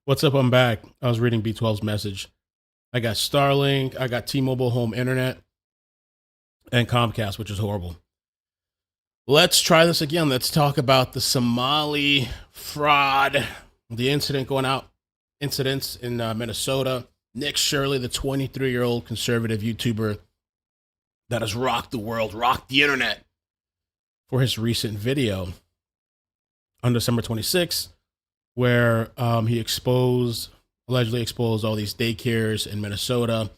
What's up? I'm back. I was reading B12's message. I got Starlink, I got T-Mobile home internet, and Comcast, which is horrible. Let's try this again. Let's talk about the Somali fraud, the incidents in Minnesota. Nick Shirley, the 23-year-old conservative YouTuber that has rocked the world, rocked the internet for his recent video on December 26th, where he allegedly exposed all these daycares in Minnesota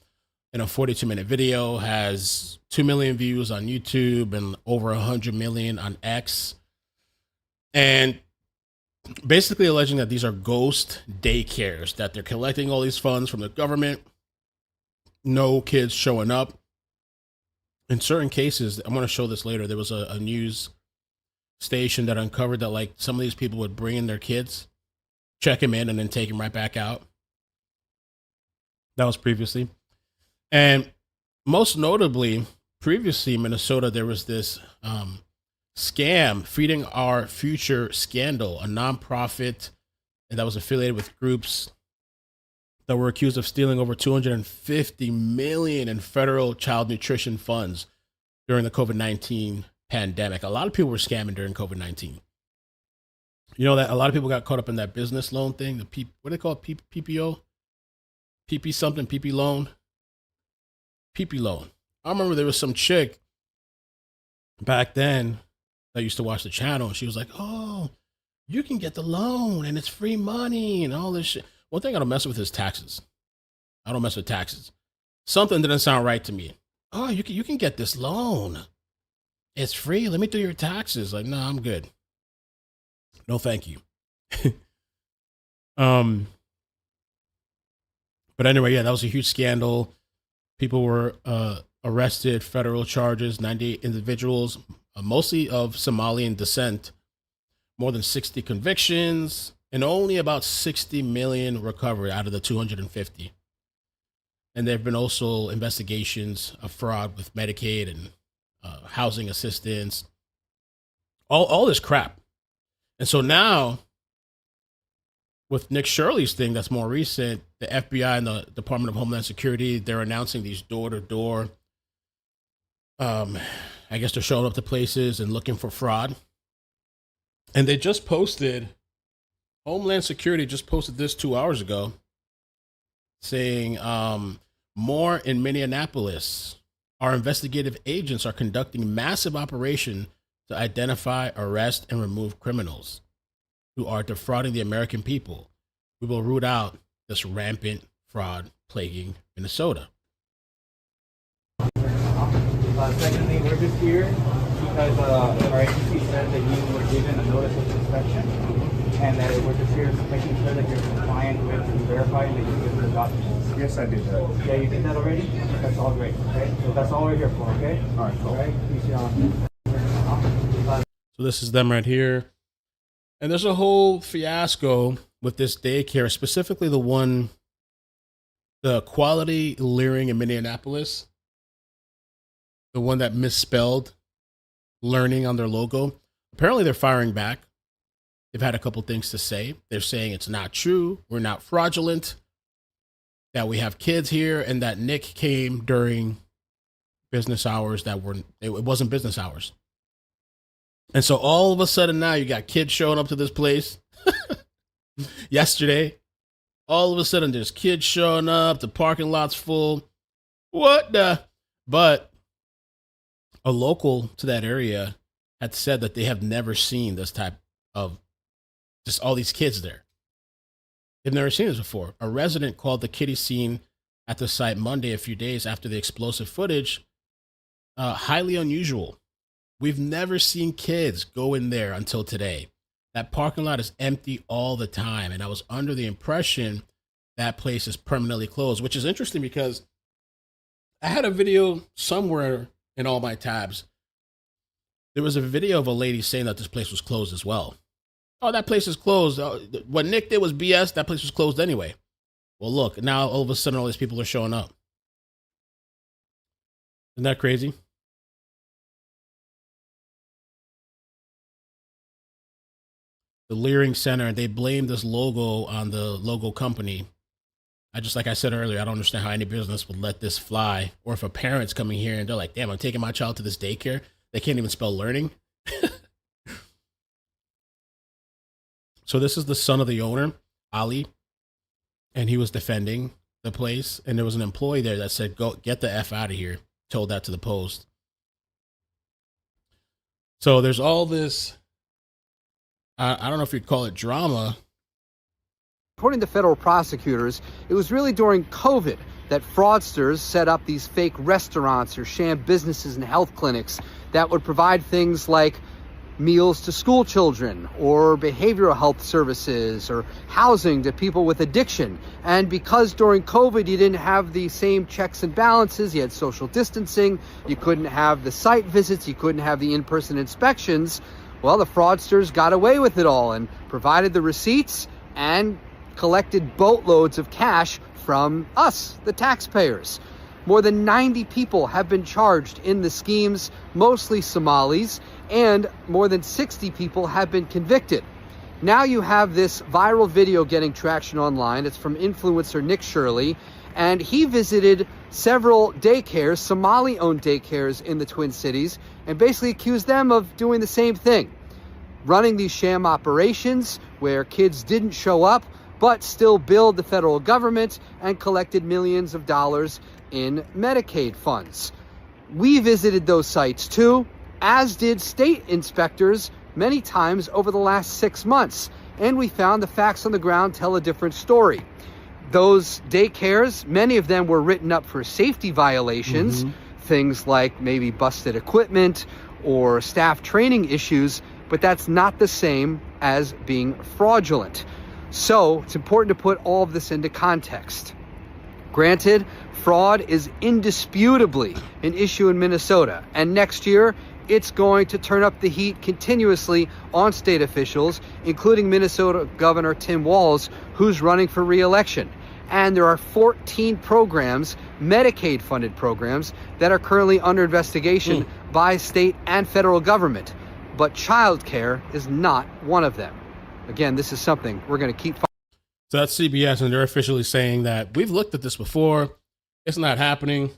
in a 42-minute video, has 2 million views on YouTube and over 100 million on X. And basically alleging that these are ghost daycares, that they're collecting all these funds from the government, no kids showing up. In certain cases, I'm going to show this later, there was a news station that uncovered that like some of these people would bring in their kids, check them in, and then take them right back out. That was previously. And most notably, previously in Minnesota, there was this scam, Feeding Our Future Scandal, a nonprofit that was affiliated with groups that were accused of stealing over 250 million in federal child nutrition funds during the COVID-19 pandemic. A lot of people were scamming during COVID-19. You know that a lot of people got caught up in that business loan thing, what do they call it? PPO? PP something, PP loan? PP loan. I remember there was some chick back then that used to watch the channel, and she was like, oh, you can get the loan and it's free money and all this shit. One thing I don't mess with is taxes. I don't mess with taxes. Something didn't sound right to me. Oh, you can get this loan. It's free. Let me do your taxes. Like, no, I'm good. No, thank you. But anyway, yeah, that was a huge scandal. People were arrested, federal charges, 98 individuals, mostly of Somalian descent, more than 60 convictions, and only about 60 million recovered out of the 250. And there have been also investigations of fraud with Medicaid and housing assistance, all this crap. And so now, with Nick Shirley's thing that's more recent, the FBI and the Department of Homeland Security, they're announcing these door-to-door. I guess they're showing up to places and looking for fraud. And they just posted, Homeland Security just posted this 2 hours ago, saying more in Minneapolis. Our investigative agents are conducting massive operation to identify, arrest, and remove criminals who are defrauding the American people. We will root out this rampant fraud plaguing Minnesota. Secondly, we're just here because our agency said that you were given a notice of inspection and that we're just here making sure that you're compliant with and verifying that you're given the documents. Yes, I did that. Yeah, you did that already? That's all great, okay? So that's all we're here for, okay? All right, cool. All right, peace on. So this is them right here. And there's a whole fiasco with this daycare, specifically the Quality Learing in Minneapolis, the one that misspelled learning on their logo. Apparently they're firing back. They've had a couple things to say. They're saying it's not true. We're not fraudulent. That we have kids here, and that Nick came during business hours it wasn't business hours. And so all of a sudden now you got kids showing up to this place. Yesterday, all of a sudden there's kids showing up. The parking lot's full. What the? But a local to that area had said that they have never seen this type of just all these kids there. They've never seen this before. A resident called the kiddie scene at the site Monday, a few days after the explosive footage, highly unusual. We've never seen kids go in there until today. That parking lot is empty all the time. And I was under the impression that place is permanently closed, which is interesting because I had a video somewhere in all my tabs. There was a video of a lady saying that this place was closed as well. Oh, that place is closed. What Nick did was BS. That place was closed anyway. Well, look, now all of a sudden all these people are showing up. Isn't that crazy? the Learing Center, and they blamed this logo on the logo company. Like I said earlier, I don't understand how any business would let this fly. Or if a parent's coming here and they're like, damn, I'm taking my child to this daycare. They can't even spell learning. So this is the son of the owner, Ali, and he was defending the place. And there was an employee there that said, go get the F out of here. Told that to the Post. So there's all this, I don't know if you'd call it drama. According to federal prosecutors, it was really during COVID that fraudsters set up these fake restaurants or sham businesses and health clinics that would provide things like meals to school children or behavioral health services or housing to people with addiction. And because during COVID you didn't have the same checks and balances, you had social distancing, you couldn't have the site visits, you couldn't have the in-person inspections, well, the fraudsters got away with it all and provided the receipts and collected boatloads of cash from us, the taxpayers. More than 90 people have been charged in the schemes, mostly Somalis, and more than 60 people have been convicted. Now you have this viral video getting traction online. It's from influencer Nick Shirley, and he visited several daycares, Somali-owned daycares in the Twin Cities, and basically accused them of doing the same thing, running these sham operations where kids didn't show up, but still billed the federal government and collected millions of dollars in Medicaid funds. We visited those sites too, as did state inspectors many times over the last 6 months, and we found the facts on the ground tell a different story. Those daycares, many of them were written up for safety violations, things like maybe busted equipment or staff training issues, but that's not the same as being fraudulent. So it's important to put all of this into context. Granted, fraud is indisputably an issue in Minnesota, and next year it's going to turn up the heat continuously on state officials, including Minnesota Governor Tim Walz, who's running for re-election. And there are 14 programs, Medicaid-funded programs, that are currently under investigation by state and federal government. But childcare is not one of them. Again, this is something we're going to keep. So that's CBS, and they're officially saying that we've looked at this before. It's not happening.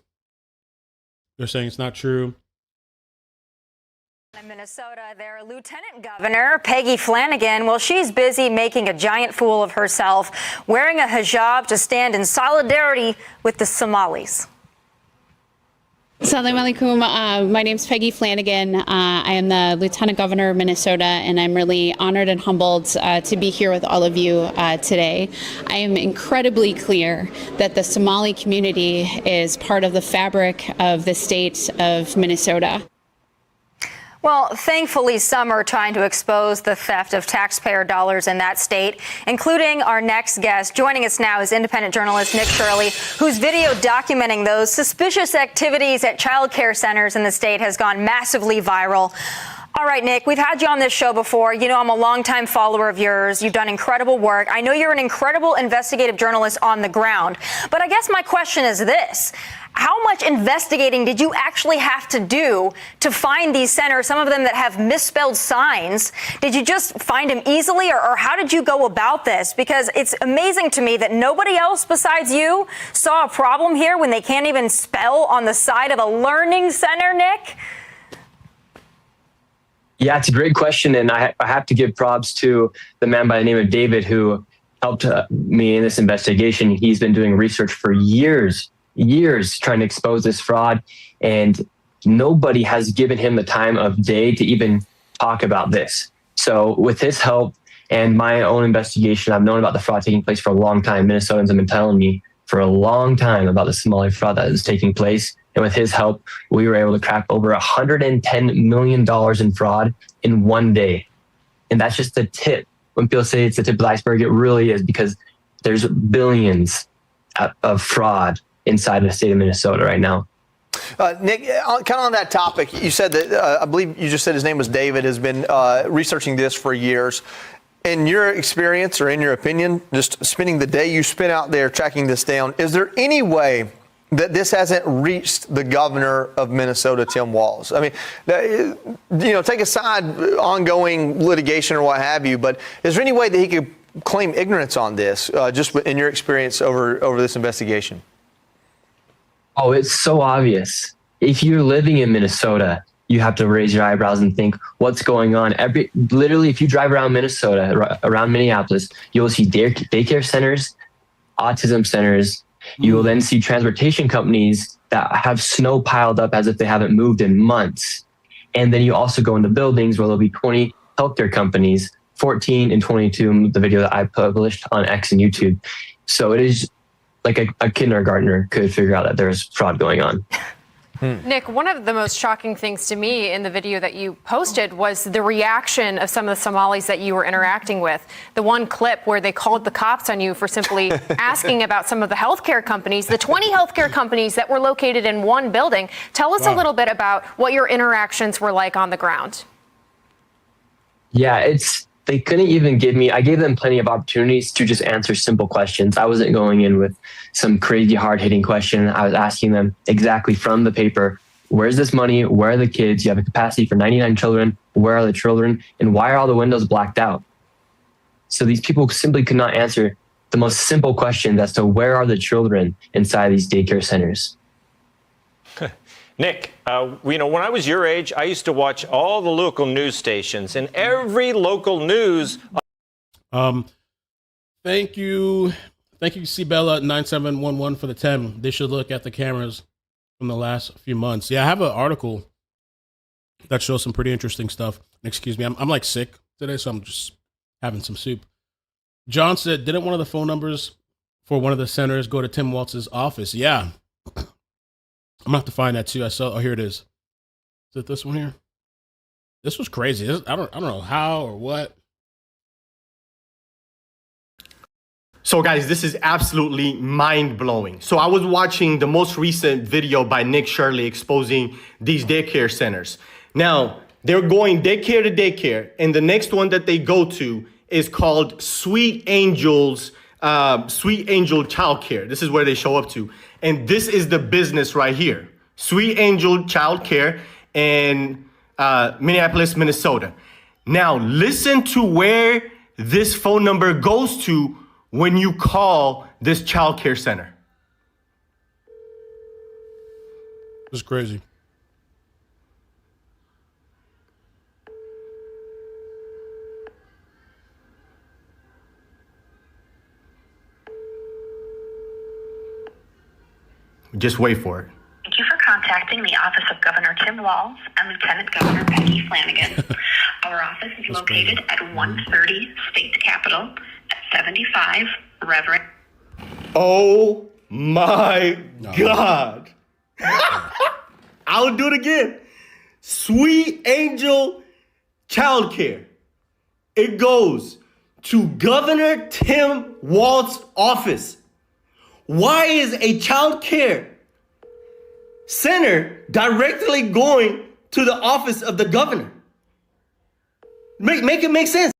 They're saying it's not true. In Minnesota, their Lieutenant Governor, Peggy Flanagan, well, she's busy making a giant fool of herself, wearing a hijab to stand in solidarity with the Somalis. Assalamu alaikum. My name's Peggy Flanagan. I am the Lieutenant Governor of Minnesota, and I'm really honored and humbled to be here with all of you today. I am incredibly clear that the Somali community is part of the fabric of the state of Minnesota. Well, thankfully, some are trying to expose the theft of taxpayer dollars in that state, including our next guest. Joining us now is independent journalist Nick Shirley, whose video documenting those suspicious activities at child care centers in the state has gone massively viral. All right, Nick, we've had you on this show before. You know, I'm a longtime follower of yours. You've done incredible work. I know you're an incredible investigative journalist on the ground. But I guess my question is this. How much investigating did you actually have to do to find these centers, some of them that have misspelled signs? Did you just find them easily, or how did you go about this? Because it's amazing to me that nobody else besides you saw a problem here when they can't even spell on the side of a learning center, Nick. Yeah, it's a great question, and I have to give props to the man by the name of David who helped me in this investigation. He's been doing research for years trying to expose this fraud, and nobody has given him the time of day to even talk about this. So with his help and my own investigation, I've known about the fraud taking place for a long time. Minnesotans have been telling me for a long time about the Somali fraud that is taking place. And with his help, we were able to crack over $110 million in fraud in one day. And that's just the tip. When people say it's the tip of the iceberg, it really is, because there's billions of fraud inside the state of Minnesota right now. Nick, kind of on that topic, you said that, I believe you just said his name was David, has been researching this for years. In your experience, or in your opinion, just spending the day you spent out there tracking this down, is there any way that this hasn't reached the governor of Minnesota, Tim Walz? I mean, take aside ongoing litigation or what have you, but is there any way that he could claim ignorance on this, just in your experience over this investigation? Oh, it's so obvious. If you're living in Minnesota, you have to raise your eyebrows and think, what's going on? Literally, if you drive around Minnesota, around Minneapolis, you'll see daycare centers, autism centers. You will then see transportation companies that have snow piled up as if they haven't moved in months. And then you also go into buildings where there'll be 20 healthcare companies, 14 and 22, the video that I published on X and YouTube. So it is like a kindergartner could figure out that there's fraud going on. Nick, one of the most shocking things to me in the video that you posted was the reaction of some of the Somalis that you were interacting with. The one clip where they called the cops on you for simply asking about some of the healthcare companies, the 20 healthcare companies that were located in one building. Tell us a little bit about what your interactions were like on the ground. Yeah, they couldn't even I gave them plenty of opportunities to just answer simple questions. I wasn't going in with some crazy hard-hitting question. I was asking them exactly from the paper, where's this money? Where are the kids? You have a capacity for 99 children. Where are the children? And why are all the windows blacked out? So these people simply could not answer the most simple questions as to where are the children inside these daycare centers. Nick, when I was your age, I used to watch all the local news stations, and every local news. Thank you, Cbella 9711 for the 10. They should look at the cameras from the last few months. Yeah, I have an article that shows some pretty interesting stuff. Excuse me, I'm like sick today, so I'm just having some soup. John said, didn't one of the phone numbers for one of the centers go to Tim Walz's office? Yeah. I'm gonna have to find that too. Oh, here it is. Is it this one here? This was crazy. I don't know how or what. So guys, this is absolutely mind-blowing. So I was watching the most recent video by Nick Shirley exposing these daycare centers. Now, they're going daycare to daycare, and the next one that they go to is called Sweet Angel Childcare. This is where they show up to. And this is the business right here. Sweet Angel Childcare in Minneapolis, Minnesota. Now, listen to where this phone number goes to when you call this childcare center. This is crazy. Just wait for it. Thank you for contacting the office of Governor Tim Walz and Lieutenant Governor Peggy Flanagan. Our office is located at 130 State Capitol at 75 Reverend. Oh my God. I'll do it again. Sweet Angel Childcare. It goes to Governor Tim Walz's office. Why is a child care center directly going to the office of the governor? Make it make sense.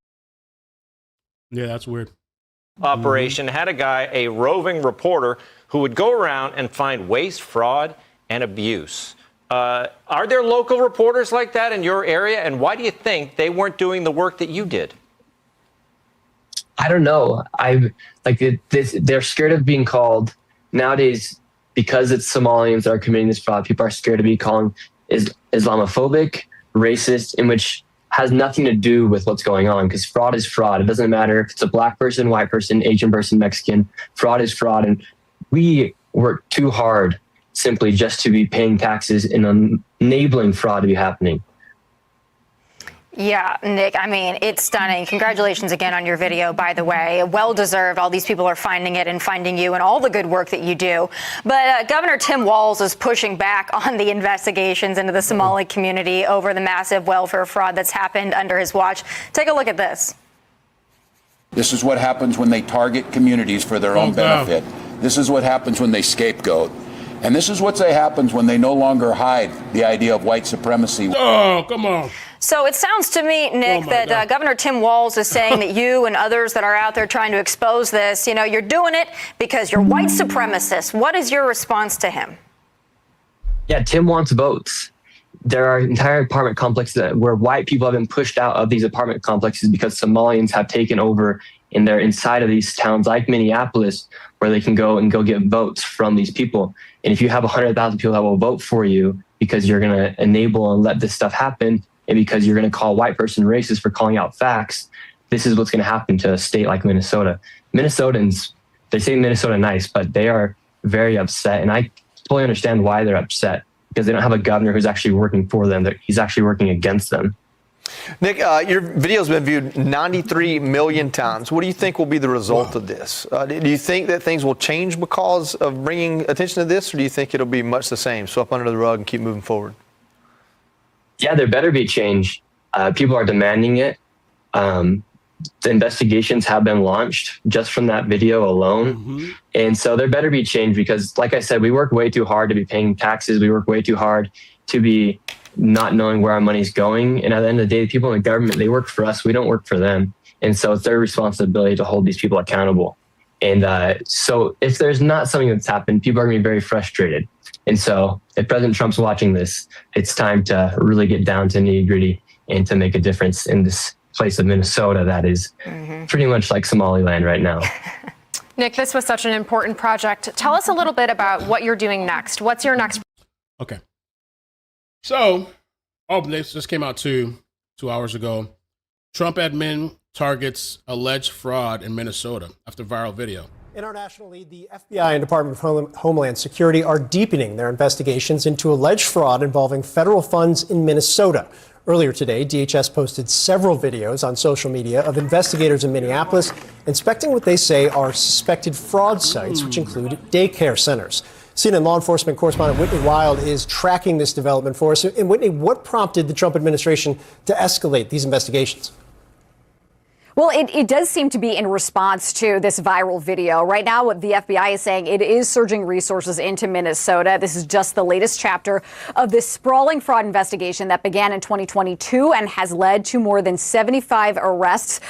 Yeah, that's weird. Operation had a roving reporter who would go around and find waste, fraud, and abuse. Are there local reporters like that in your area? And why do you think they weren't doing the work that you did? I don't know. They're scared of being called nowadays because it's Somalians that are committing this fraud. People are scared to be called Islamophobic, racist, in which has nothing to do with what's going on, because fraud is fraud. It doesn't matter if it's a black person, white person, Asian person, Mexican. Fraud is fraud. And we work too hard simply just to be paying taxes and enabling fraud to be happening. Yeah, Nick, I mean, it's stunning. Congratulations again on your video, by the way. Well-deserved. All these people are finding it and finding you and all the good work that you do. But Governor Tim Walz is pushing back on the investigations into the Somali community over the massive welfare fraud that's happened under his watch. Take a look at this. This is what happens when they target communities for their own benefit. This is what happens when they scapegoat. And this is what happens when they no longer hide the idea of white supremacy. Oh, come on. So it sounds to me, Nick, that Governor Tim Walz is saying that you and others that are out there trying to expose this, you're doing it because you're white supremacists. What is your response to him? Yeah, Tim wants votes. There are entire apartment complexes where white people have been pushed out of these apartment complexes because Somalians have taken over and they're inside of these towns like Minneapolis where they can go get votes from these people. And if you have 100,000 people that will vote for you because you're going to enable and let this stuff happen, and because you're going to call a white person racist for calling out facts, this is what's going to happen to a state like Minnesota. Minnesotans, they say Minnesota nice, but they are very upset. And I totally understand why they're upset, because they don't have a governor who's actually working for them. He's actually working against them. Nick, your video's been viewed 93 million times. What do you think will be the result of this? Do you think that things will change because of bringing attention to this, or do you think it'll be much the same, swept under the rug and keep moving forward? Yeah, there better be change. People are demanding it. The investigations have been launched just from that video alone. Mm-hmm. And so there better be change because, like I said, we work way too hard to be paying taxes. We work way too hard to be not knowing where our money's going. And at the end of the day, the people in the government, they work for us. We don't work for them. And so it's their responsibility to hold these people accountable. And so if there's not something that's happened, people are going to be very frustrated. And so if President Trump's watching this, it's time to really get down to nitty gritty and to make a difference in this place of Minnesota that is pretty much like Somaliland right now. Nick, this was such an important project. Tell us a little bit about what you're doing next. What's your next? Okay. So, this just came out 2 hours ago. Trump admin targets alleged fraud in Minnesota after viral video. Internationally, the FBI and Department of Homeland Security are deepening their investigations into alleged fraud involving federal funds in Minnesota. Earlier today, DHS posted several videos on social media of investigators in Minneapolis inspecting what they say are suspected fraud sites, which include daycare centers. CNN law enforcement correspondent Whitney Wild is tracking this development for us. And Whitney, what prompted the Trump administration to escalate these investigations? Well, it does seem to be in response to this viral video. Right now, what the FBI is saying, it is surging resources into Minnesota. This is just the latest chapter of this sprawling fraud investigation that began in 2022 and has led to more than 75 arrests.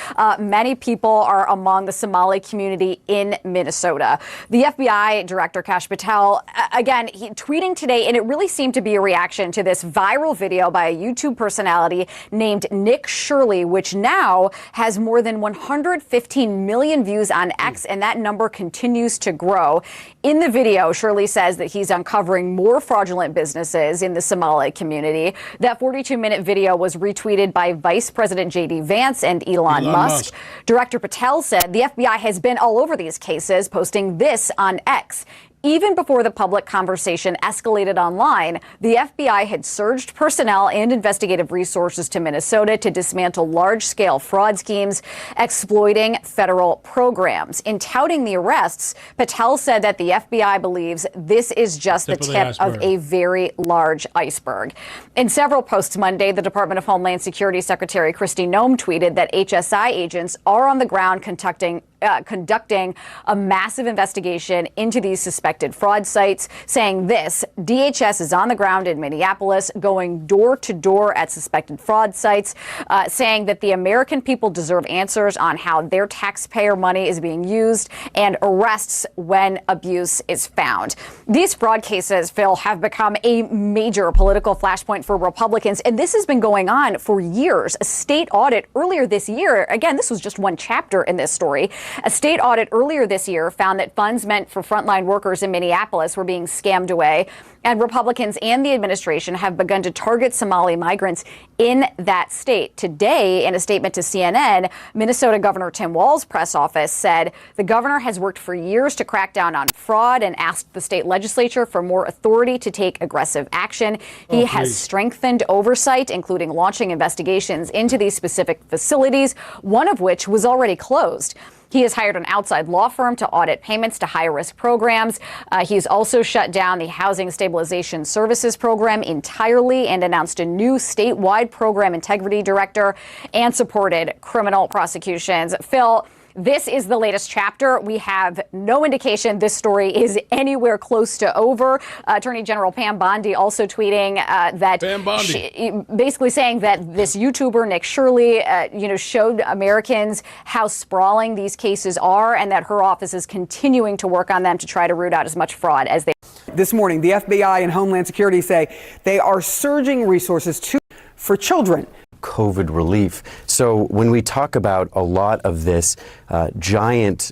Many people are among the Somali community in Minnesota. The FBI Director Kash Patel, again, tweeting today, and it really seemed to be a reaction to this viral video by a YouTube personality named Nick Shirley, which now has more than 115 million views on X, and that number continues to grow. In the video, Shirley says that he's uncovering more fraudulent businesses in the Somali community. That 42-minute video was retweeted by Vice President J.D. Vance and Elon Musk. Director Patel said the FBI has been all over these cases, posting this on X. Even before the public conversation escalated online, the FBI had surged personnel and investigative resources to Minnesota to dismantle large-scale fraud schemes exploiting federal programs. In touting the arrests, Patel said that the FBI believes this is just the tip of a very large iceberg. In several posts Monday, the Department of Homeland Security Secretary Kristi Noem tweeted that HSI agents are on the ground conducting a massive investigation into these suspected fraud sites, saying this: DHS is on the ground in Minneapolis, going door to door at suspected fraud sites, saying that the American people deserve answers on how their taxpayer money is being used, and arrests when abuse is found. These fraud cases, Phil, have become a major political flashpoint for Republicans, and this has been going on for years. A state audit earlier this year, again, this was just one chapter in this story. A state audit earlier this year found that funds meant for frontline workers in Minneapolis were being scammed away, and Republicans and the administration have begun to target Somali migrants in that state. Today, in a statement to CNN, Minnesota Governor Tim Walz's press office said the governor has worked for years to crack down on fraud and asked the state legislature for more authority to take aggressive action. He has strengthened oversight, including launching investigations into these specific facilities, one of which was already closed. He has hired an outside law firm to audit payments to high-risk programs. He's also shut down the Housing Stabilization Services program entirely and announced a new statewide program integrity director and supported criminal prosecutions. Phil, This is the latest chapter. We have no indication this story is anywhere close to over. Attorney General Pam Bondi also tweeting that basically saying that this YouTuber, Nick Shirley, showed Americans how sprawling these cases are and that her office is continuing to work on them to try to root out as much fraud as they. This morning, the FBI and Homeland Security say they are surging resources for children. COVID relief. So when we talk about a lot of this giant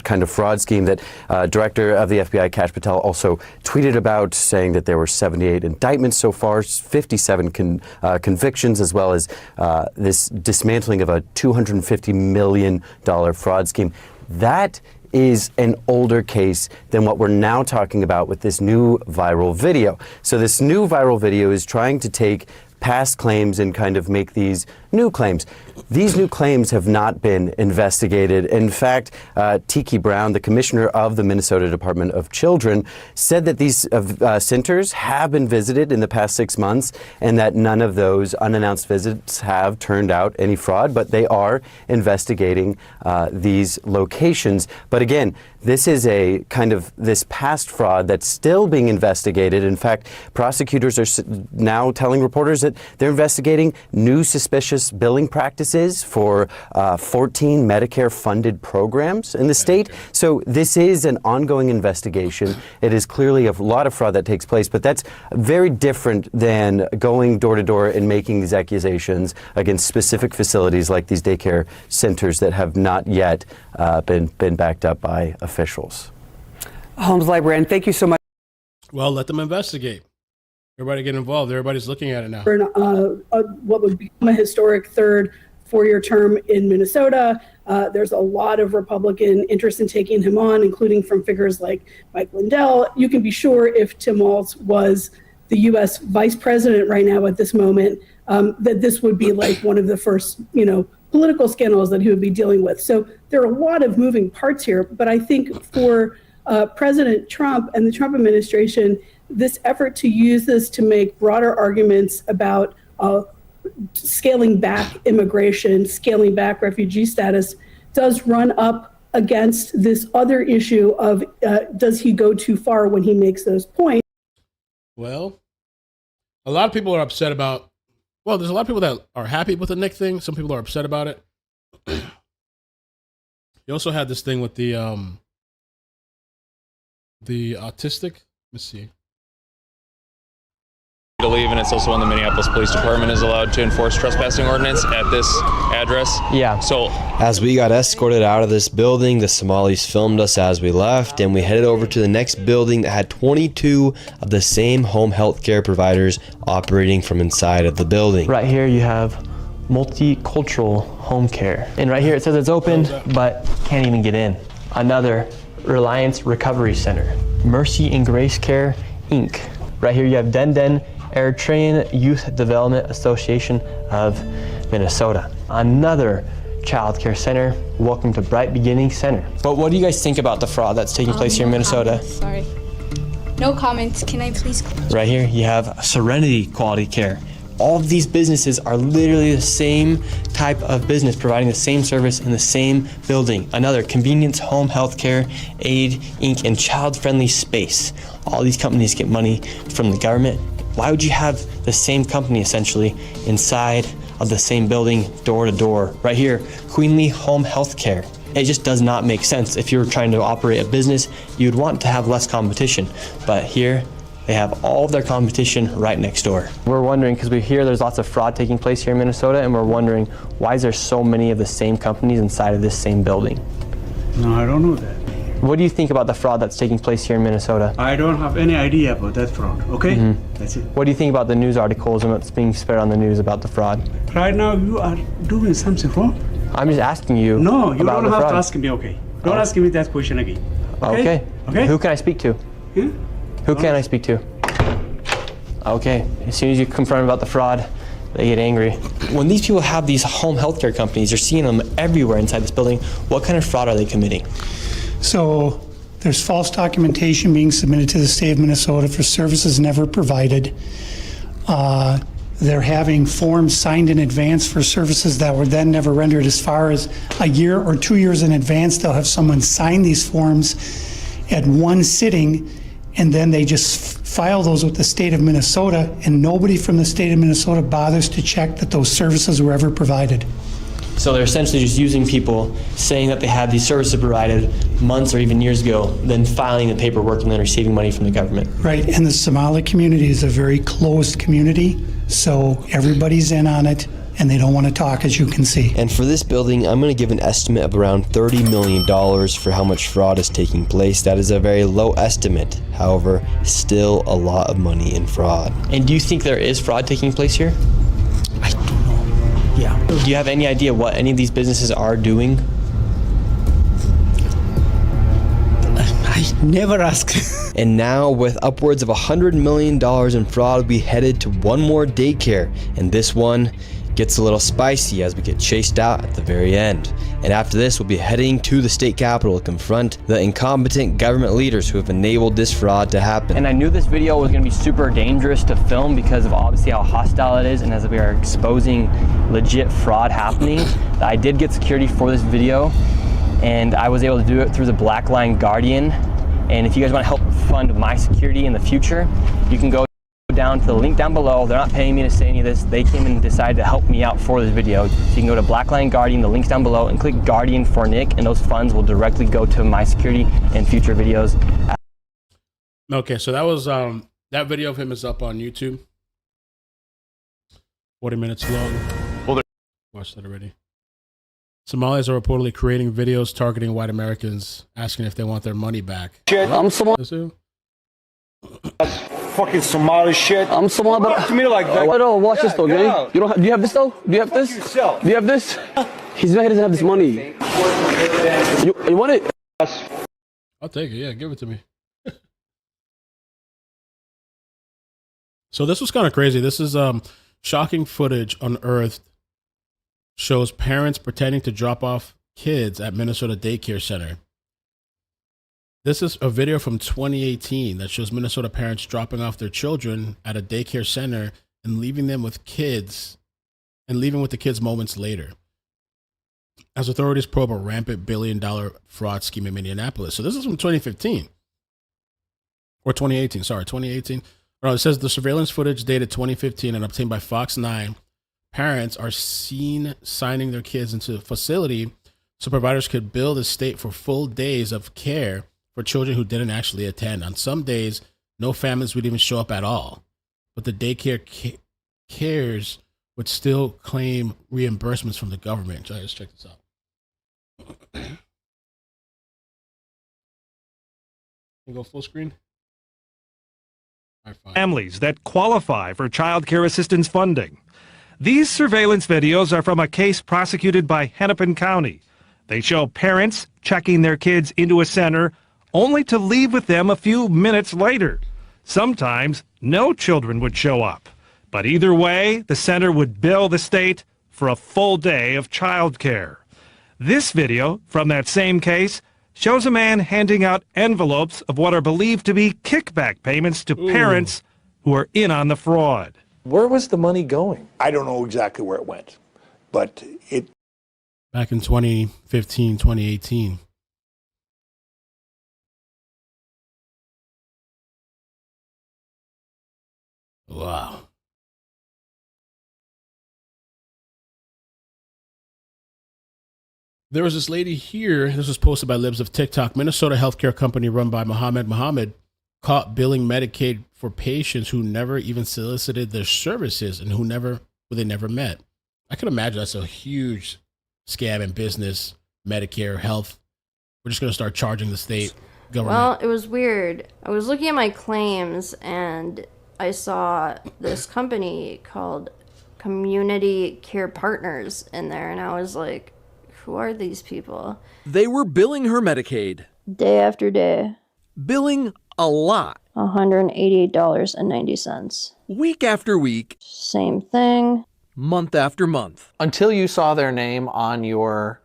kind of fraud scheme that Director of the FBI, Kash Patel, also tweeted about, saying that there were 78 indictments so far, 57 convictions, as well as this dismantling of a $250 million fraud scheme. That is an older case than what we're now talking about with this new viral video. So this new viral video is trying to take past claims and kind of make these new claims. These new claims have not been investigated. In fact, Tiki Brown, the commissioner of the Minnesota Department of Children, said that these centers have been visited in the past 6 months and that none of those unannounced visits have turned out any fraud, but they are investigating these locations. But again, this is a kind of this past fraud that's still being investigated. In fact, prosecutors are now telling reporters that they're investigating new suspicious billing practices for 14 Medicare-funded programs in the state. So this is an ongoing investigation. It is clearly a lot of fraud that takes place, but that's very different than going door to door and making these accusations against specific facilities like these daycare centers that have not yet been backed up by officials. Holmes librarian, thank you so much. Well, let them investigate. Everybody get involved. Everybody's looking at it now. What would become a historic third four-year term in Minnesota. There's a lot of Republican interest in taking him on, including from figures like Mike Lindell. You can be sure if Tim Walz was the U.S. vice president right now at this moment, that this would be like one of the first, political scandals that he would be dealing with. So there are a lot of moving parts here. But I think for President Trump and the Trump administration, this effort to use this to make broader arguments about scaling back immigration, scaling back refugee status, does run up against this other issue of does he go too far when he makes those points? Well, a lot of people are upset about, there's a lot of people that are happy with the Nick thing. Some people are upset about it. You also had this thing with the autistic, let's see. To leave, and it's also when the Minneapolis Police Department is allowed to enforce trespassing ordinance at this address. Yeah. So as we got escorted out of this building, the Somalis filmed us as we left, and we headed over to the next building that had 22 of the same home health care providers operating from inside of the building. Right here you have multicultural home care. And right here it says it's open, but can't even get in. Another Reliance Recovery Center. Mercy and Grace Care, Inc. Right here you have Den Eritrean Youth Development Association of Minnesota. Another child care center. Welcome to Bright Beginning Center. But what do you guys think about the fraud that's taking place here in Minnesota? Sorry. No comments. Can I please? Right here you have Serenity Quality Care. All of these businesses are literally the same type of business, providing the same service in the same building. Another Convenience Home Healthcare, Aid, Inc., and Child Friendly Space. All these companies get money from the government. Why would you have the same company essentially inside of the same building, door to door? Right here, Queenly Home Healthcare. It just does not make sense. If you're trying to operate a business, you'd want to have less competition. But here, they have all of their competition right next door. We're wondering, because we hear there's lots of fraud taking place here in Minnesota, and we're wondering, why is there so many of the same companies inside of this same building? No, I don't know that. What do you think about the fraud that's taking place here in Minnesota? I don't have any idea about that fraud, okay? That's it. What do you think about the news articles and what's being spread on the news about the fraud? Right now, you are doing something wrong. I'm just asking you. No, you about don't have fraud. to ask me, okay? Don't ask me that question again. Okay. Okay? Who can I speak to? Yeah? Who can I speak to? Okay. As soon as you confront about the fraud, they get angry. When these people have these home healthcare companies, you're seeing them everywhere inside this building. What kind of fraud are they committing? So there's false documentation being submitted to the state of Minnesota for services never provided. They're having forms signed in advance for services that were then never rendered. As far as a year or 2 years in advance, they'll have someone sign these forms at one sitting, and then they just file those with the state of Minnesota, and nobody from the state of Minnesota bothers to check that those services were ever provided. So they're essentially just using people saying that they had these services provided months or even years ago, then filing the paperwork and then receiving money from the government. Right, and the Somali community is a very closed community, so everybody's in on it, and they don't want to talk, as you can see. And for this building, I'm going to give an estimate of around $30 million for how much fraud is taking place. That is a very low estimate. However, still a lot of money in fraud. And do you think there is fraud taking place here? I don't know. Yeah. Do you have any idea what any of these businesses are doing? I never ask. And now, with upwards of $100 million in fraud, we headed to one more daycare, and this one gets a little spicy as we get chased out at the very end. And after this, we'll be heading to the state capitol to confront the incompetent government leaders who have enabled this fraud to happen. And I knew this video was going to be super dangerous to film because of obviously how hostile it is, and as we are exposing legit fraud happening. I did get security for this video, and I was able to do it through the Black Line Guardian. And if you guys want to help fund my security in the future, you can go down to the link down below. They're not paying me to say any of this. They came and decided to help me out for this video. So you can go to Black Line Guardian, the link's down below, and click Guardian for Nick, and those funds will directly go to my security and future videos. Okay, so that was that video of him is up on YouTube. 40 minutes long. Well, watched that already. Somalis are reportedly creating videos targeting white Americans, asking if they want their money back. Shit, I'm Somali. That's fucking Somali shit. I'm Somali, but to me like that. Oh, no, watch this though, gang. You don't. Do you have this though? Do you have this? Yourself. Do you have this? He's mad he doesn't have this money. You want it? I'll take it. Yeah, give it to me. So this was kind of crazy. This is shocking footage unearthed. Shows parents pretending to drop off kids at Minnesota Daycare Center. This is a video from 2018 that shows Minnesota parents dropping off their children at a daycare center and leaving them with kids and leaving with the kids moments later, as authorities probe a rampant billion-dollar fraud scheme in Minneapolis. So this is from 2015 or 2018. Sorry, 2018. It says the surveillance footage dated 2015 and obtained by Fox 9. Parents are seen signing their kids into a facility so providers could bill the state for full days of care for children who didn't actually attend. On some days, no families would even show up at all, but the daycare cares would still claim reimbursements from the government. Let's check this out. Can you go full screen? All right, fine. Families that qualify for child care assistance funding. These surveillance videos are from a case prosecuted by Hennepin County. They show parents checking their kids into a center only to leave with them a few minutes later. Sometimes no children would show up. But either way, the center would bill the state for a full day of child care. This video from that same case shows a man handing out envelopes of what are believed to be kickback payments to parents who are in on the fraud. Where was the money going? I don't know exactly where it went, but it... Back in 2015, 2018. Wow. There was this lady here. This was posted by Libs of TikTok. Minnesota healthcare company run by Mohammed caught billing Medicaid for patients who never even solicited their services and who they never met. I can imagine that's a huge scam in business, Medicare, health. We're just going to start charging the state government. Well, it was weird. I was looking at my claims and I saw this company called Community Care Partners in there, and I was like, who are these people? They were billing her Medicaid. Day after day. Billing a lot. $188.90. Week after week. Same thing. Month after month. Until you saw their name on your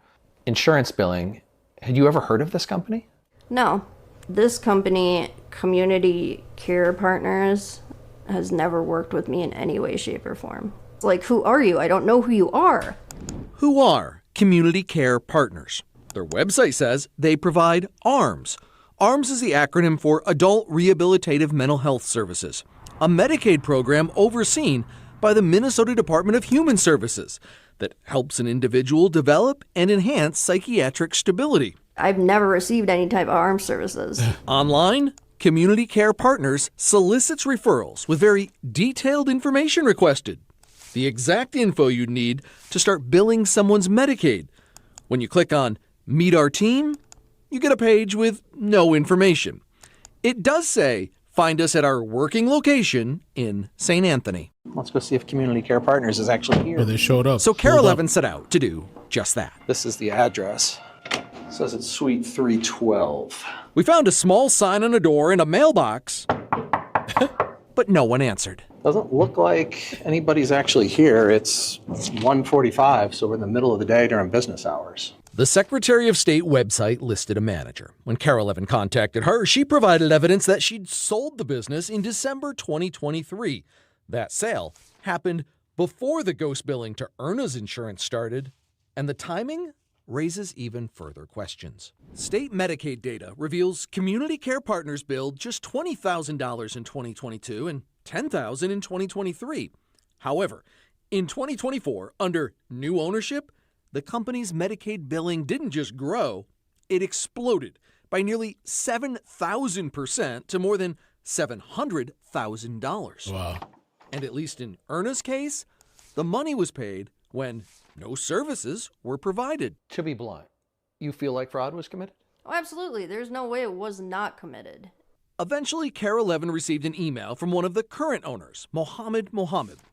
insurance billing, had you ever heard of this company? No. This company, Community Care Partners, has never worked with me in any way, shape, or form. Like, who are you? I don't know who you are. Who are Community Care Partners? Their website says they provide ARMS. ARMS is the acronym for Adult Rehabilitative Mental Health Services, a Medicaid program overseen by the Minnesota Department of Human Services that helps an individual develop and enhance psychiatric stability. I've never received any type of ARMS services. Online, Community Care Partners solicits referrals with very detailed information requested. The exact info you'd need to start billing someone's Medicaid. When you click on Meet Our Team, you get a page with no information. It does say, find us at our working location in St. Anthony. Let's go see if Community Care Partners is actually here. Oh, they showed up. So Carol Evans set out to do just that. This is the address. It says it's Suite 312. We found a small sign on a door and a mailbox, but no one answered. Doesn't look like anybody's actually here. It's 1:45, so we're in the middle of the day during business hours. The Secretary of State website listed a manager. When Carol Evan contacted her, she provided evidence that she'd sold the business in December 2023. That sale happened before the ghost billing to Erna's insurance started, and the timing raises even further questions. State Medicaid data reveals Community Care Partners billed just $20,000 in 2022 and $10,000 in 2023. However, in 2024, under new ownership, the company's Medicaid billing didn't just grow, it exploded by nearly 7,000% to more than $700,000. Wow. And at least in Erna's case, the money was paid when no services were provided. To be blunt, you feel like fraud was committed? Oh, absolutely. There's no way it was not committed. Eventually, Carol Evan received an email from one of the current owners, Mohammed,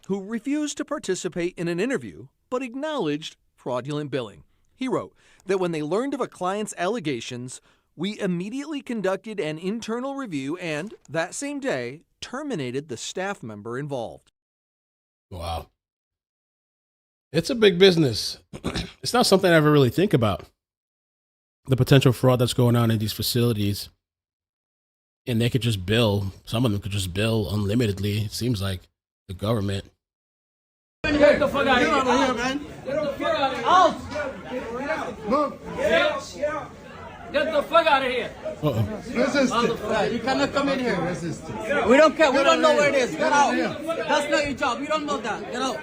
who refused to participate in an interview but acknowledged fraudulent billing. He wrote that when they learned of a client's allegations, we immediately conducted an internal review and, that same day, terminated the staff member involved. Wow. It's a big business. It's not something I ever really think about. The potential fraud that's going on in these facilities. And they could just bill, some of them could just bill unlimitedly, it seems like, the government. Get the fuck out of here, man. Get the fuck out of here. Out. Move. Get the fuck out of here. Resist. You cannot come in here. Resist. We don't care. We don't know where it is. Get out. That's not your job. You don't know that. Get out.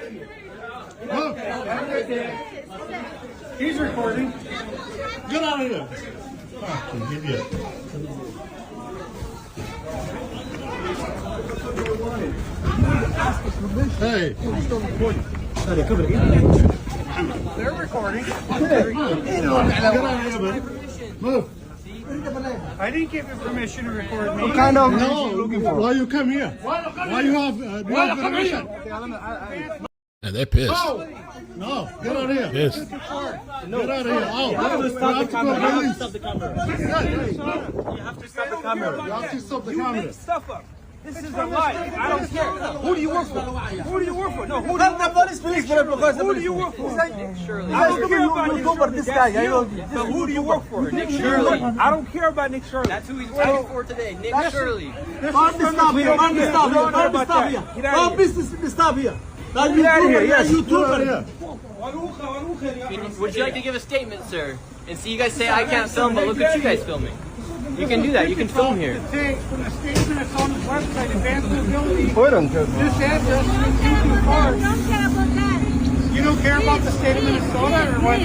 Move. He's recording. Get out of here. Fucking idiot. Hey. They're recording. Move. I didn't give you permission to record me. What kind of looking for? Why you come here? Why you have permission? Yeah, they're pissed. No, get out of here. Pissed. Get out of here. Oh, you have to stop the camera. You have to stop the camera. You have to stop the camera. You have to stop the camera. Stuff up. This is a lie. I don't care. Who do you work for? Who do you work for? No, who do you work for? Who do you work for? Shirley. I don't care about Nick Shirley. This guy. But who do you work for? Nick Shirley. I don't care about Nick Shirley. That's who he's working for today. Nick Shirley. Man, stop here. Man, stop here. Man, stop here. No business. Stop here. Get out of here. Yes. Would you like to give a statement, sir? And see, you guys say I can't film, but look at you guys filming. You can do that. You can film here. From the statement that's on the website, advanced mobility. This address is in Park. You don't care about the state of Minnesota or what?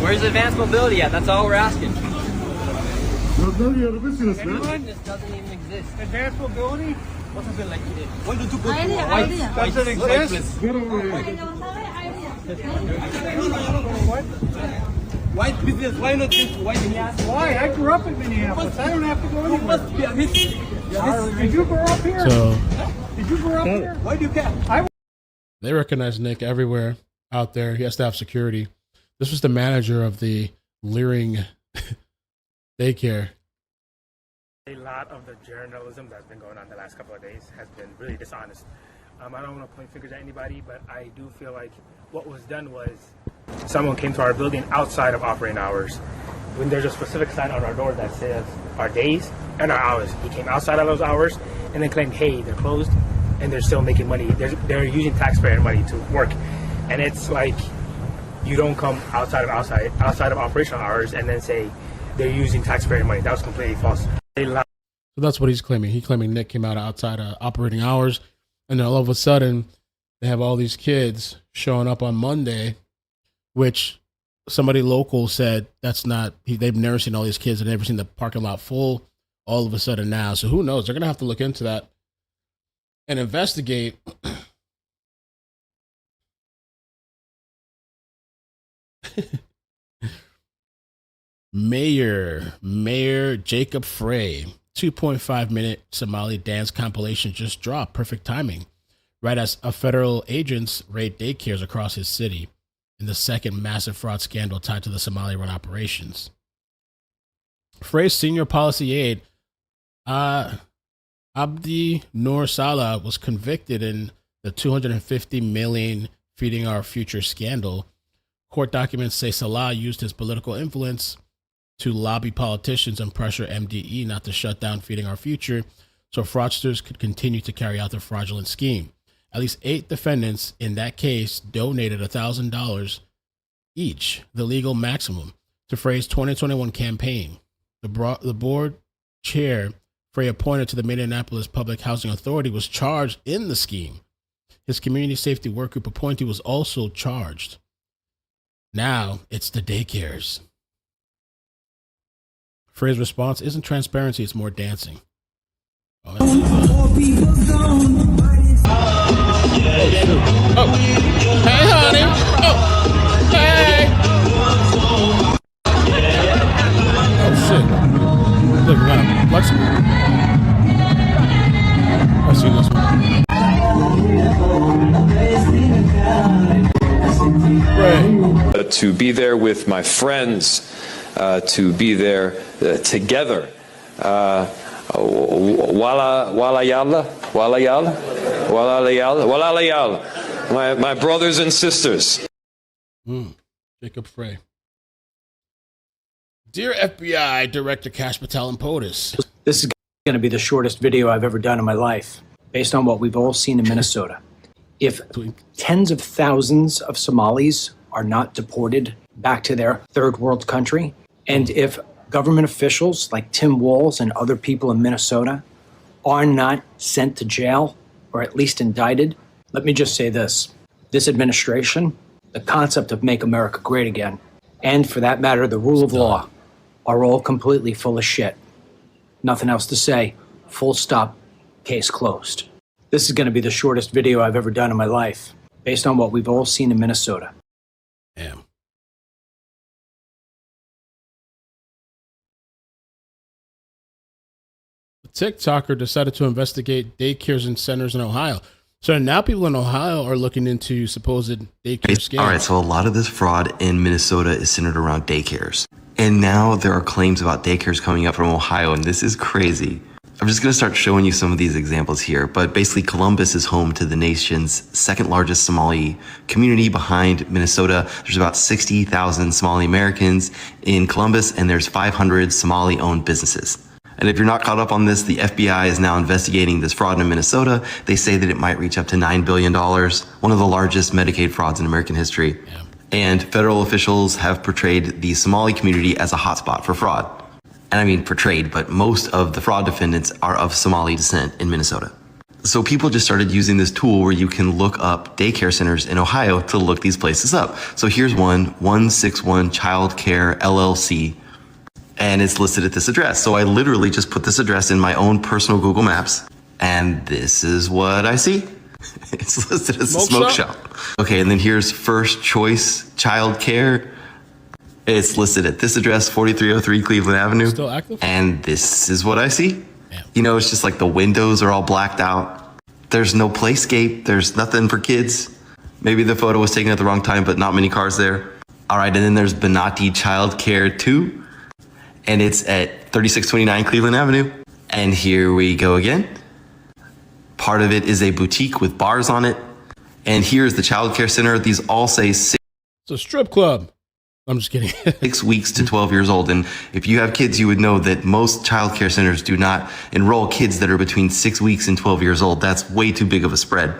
Where's advanced mobility at? That's all we're asking. This doesn't even exist. Advanced mobility? What's it like today? When did you go to white? Doesn't exist. Get over here. White business, why not just white Minneapolis? Why? I grew up in Minneapolis. I don't have to go anywhere. Did you grow up here? Did you grow up here? Why do you care? They recognize Nick everywhere out there. He has to have security. This was the manager of the Learing Daycare. A lot of the journalism that's been going on the last couple of days has been really dishonest. I don't want to point fingers at anybody, but I do feel like what was done was someone came to our building outside of operating hours when there's a specific sign on our door that says our days and our hours. He came outside of those hours and then claimed, hey, they're closed and they're still making money. They're using taxpayer money to work. And it's like, you don't come outside of operational hours and then say they're using taxpayer money. That was completely false. So that's what he's claiming. He's claiming Nick came out outside of operating hours, and then all of a sudden they have all these kids showing up on Monday, which somebody local said that's not, they've never seen all these kids and never seen the parking lot full all of a sudden now. So who knows? They're going to have to look into that and investigate. Mayor Jacob Frey, 2.5-minute Somali dance compilation just dropped. Perfect timing. Right as federal agents raid daycares across his city in the second massive fraud scandal tied to the Somali-run operations. Frey's senior policy aide, Abdi Noor Salah, was convicted in the $250 million Feeding Our Future scandal. Court documents say Salah used his political influence to lobby politicians and pressure MDE not to shut down Feeding Our Future so fraudsters could continue to carry out their fraudulent scheme. At least 8 defendants in that case donated $1,000 each, the legal maximum, to Frey's 2021 campaign. The board chair Frey appointed to the Minneapolis Public Housing Authority was charged in the scheme. His community safety work group appointee was also charged. Now it's the daycares. Frey's response isn't transparency, it's more dancing. Oh, hey, honey. Oh, hey. Oh, shit. Look, man. Flexible. I see this one. Right. To be there with my friends, to be there together. My brothers and sisters. Jacob Frey. Dear FBI Director Kash, Patel, and POTUS. This is going to be the shortest video I've ever done in my life, based on what we've all seen in Minnesota. If tens of thousands of Somalis are not deported back to their third world country, and if government officials like Tim Walz and other people in Minnesota are not sent to jail or at least indicted, let me just say this. This administration, the concept of Make America Great Again, and for that matter, the rule of law, are all completely full of shit. Nothing else to say. Full stop. Case closed. This is going to be the shortest video I've ever done in my life, based on what we've all seen in Minnesota. Damn. A TikToker decided to investigate daycares and centers in Ohio. So now people in Ohio are looking into supposed daycare scams. All right, so a lot of this fraud in Minnesota is centered around daycares. And now there are claims about daycares coming up from Ohio, and this is crazy. I'm just going to start showing you some of these examples here, but basically Columbus is home to the nation's second largest Somali community behind Minnesota. There's about 60,000 Somali Americans in Columbus, and there's 500 Somali-owned businesses. And if you're not caught up on this, the FBI is now investigating this fraud in Minnesota. They say that it might reach up to $9 billion, one of the largest Medicaid frauds in American history. Yeah. And federal officials have portrayed the Somali community as a hotspot for fraud. And I mean portrayed, but most of the fraud defendants are of Somali descent in Minnesota. So people just started using this tool where you can look up daycare centers in Ohio to look these places up. So here's one, 161 Childcare LLC, and it's listed at this address. So I literally just put this address in my own personal Google Maps, and this is what I see. It's listed as a smoke shop. Okay, and then here's First Choice Childcare. It's listed at this address, 4303 Cleveland Avenue. Still active? And this is what I see. You know, it's just like the windows are all blacked out. There's no playscape. There's nothing for kids. Maybe the photo was taken at the wrong time, but not many cars there. All right, and then there's Benatti Childcare 2. And it's at 3629 Cleveland Avenue. And here we go again. Part of it is a boutique with bars on it. And here's the child care center. These all say it's a strip club. I'm just kidding. 6 weeks to 12 years old. And if you have kids, you would know that most child care centers do not enroll kids that are between 6 weeks and 12 years old. That's way too big of a spread.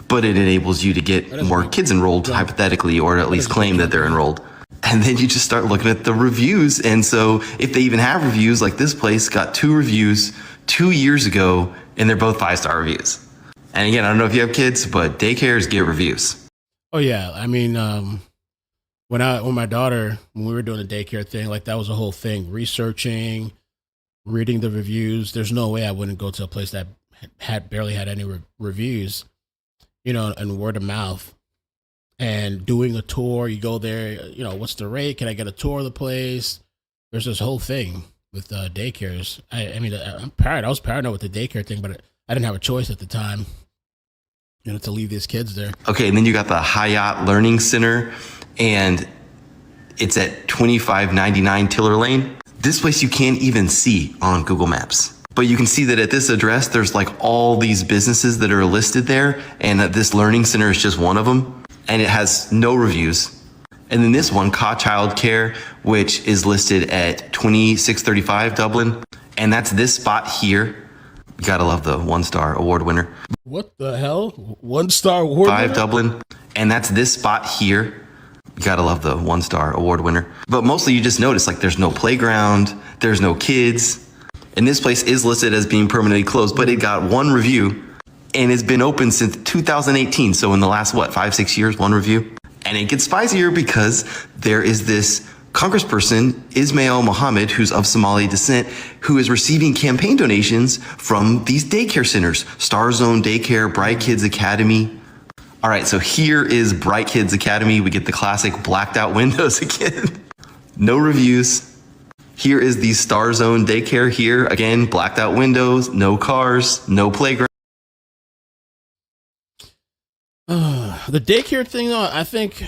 But it enables you to get more kids enrolled, hypothetically, or at least claim that they're enrolled. And then you just start looking at the reviews. And so if they even have reviews, like this place got 2 reviews 2 years ago, and they're both 5-star reviews. And again, I don't know if you have kids, but daycares get reviews. Oh yeah, I mean, when my daughter, when we were doing the daycare thing, like that was a whole thing. Researching, reading the reviews. There's no way I wouldn't go to a place that barely had any reviews, you know, and word of mouth. And doing a tour, you go there, you know, what's the rate? Can I get a tour of the place? There's this whole thing with daycares. I mean, I'm paranoid. I was paranoid with the daycare thing, but I didn't have a choice at the time, you know, to leave these kids there. Okay, and then you got the Hyatt Learning Center, and it's at 2599 Tiller Lane. This place you can't even see on Google Maps. But you can see that at this address, there's like all these businesses that are listed there, and this learning center is just one of them. And it has no reviews. And then this one, Kash Childcare, which is listed at 2635 Dublin. And that's this spot here. You gotta love the 1-star award winner. What the hell? 1-star award 5 winner? Dublin. And that's this spot here. You gotta love the 1-star award winner. But mostly you just notice like there's no playground, there's no kids. And this place is listed as being permanently closed, but it got 1 review. And it's been open since 2018. So in the last, 5-6 years, 1 review. And it gets spicier because there is this congressperson, Ismail Mohammed, who's of Somali descent, who is receiving campaign donations from these daycare centers. Star Zone Daycare, Bright Kids Academy. All right, so here is Bright Kids Academy. We get the classic blacked out windows again. No reviews. Here is the Star Zone Daycare here. Again, blacked out windows, no cars, no playground. The daycare thing, though, I think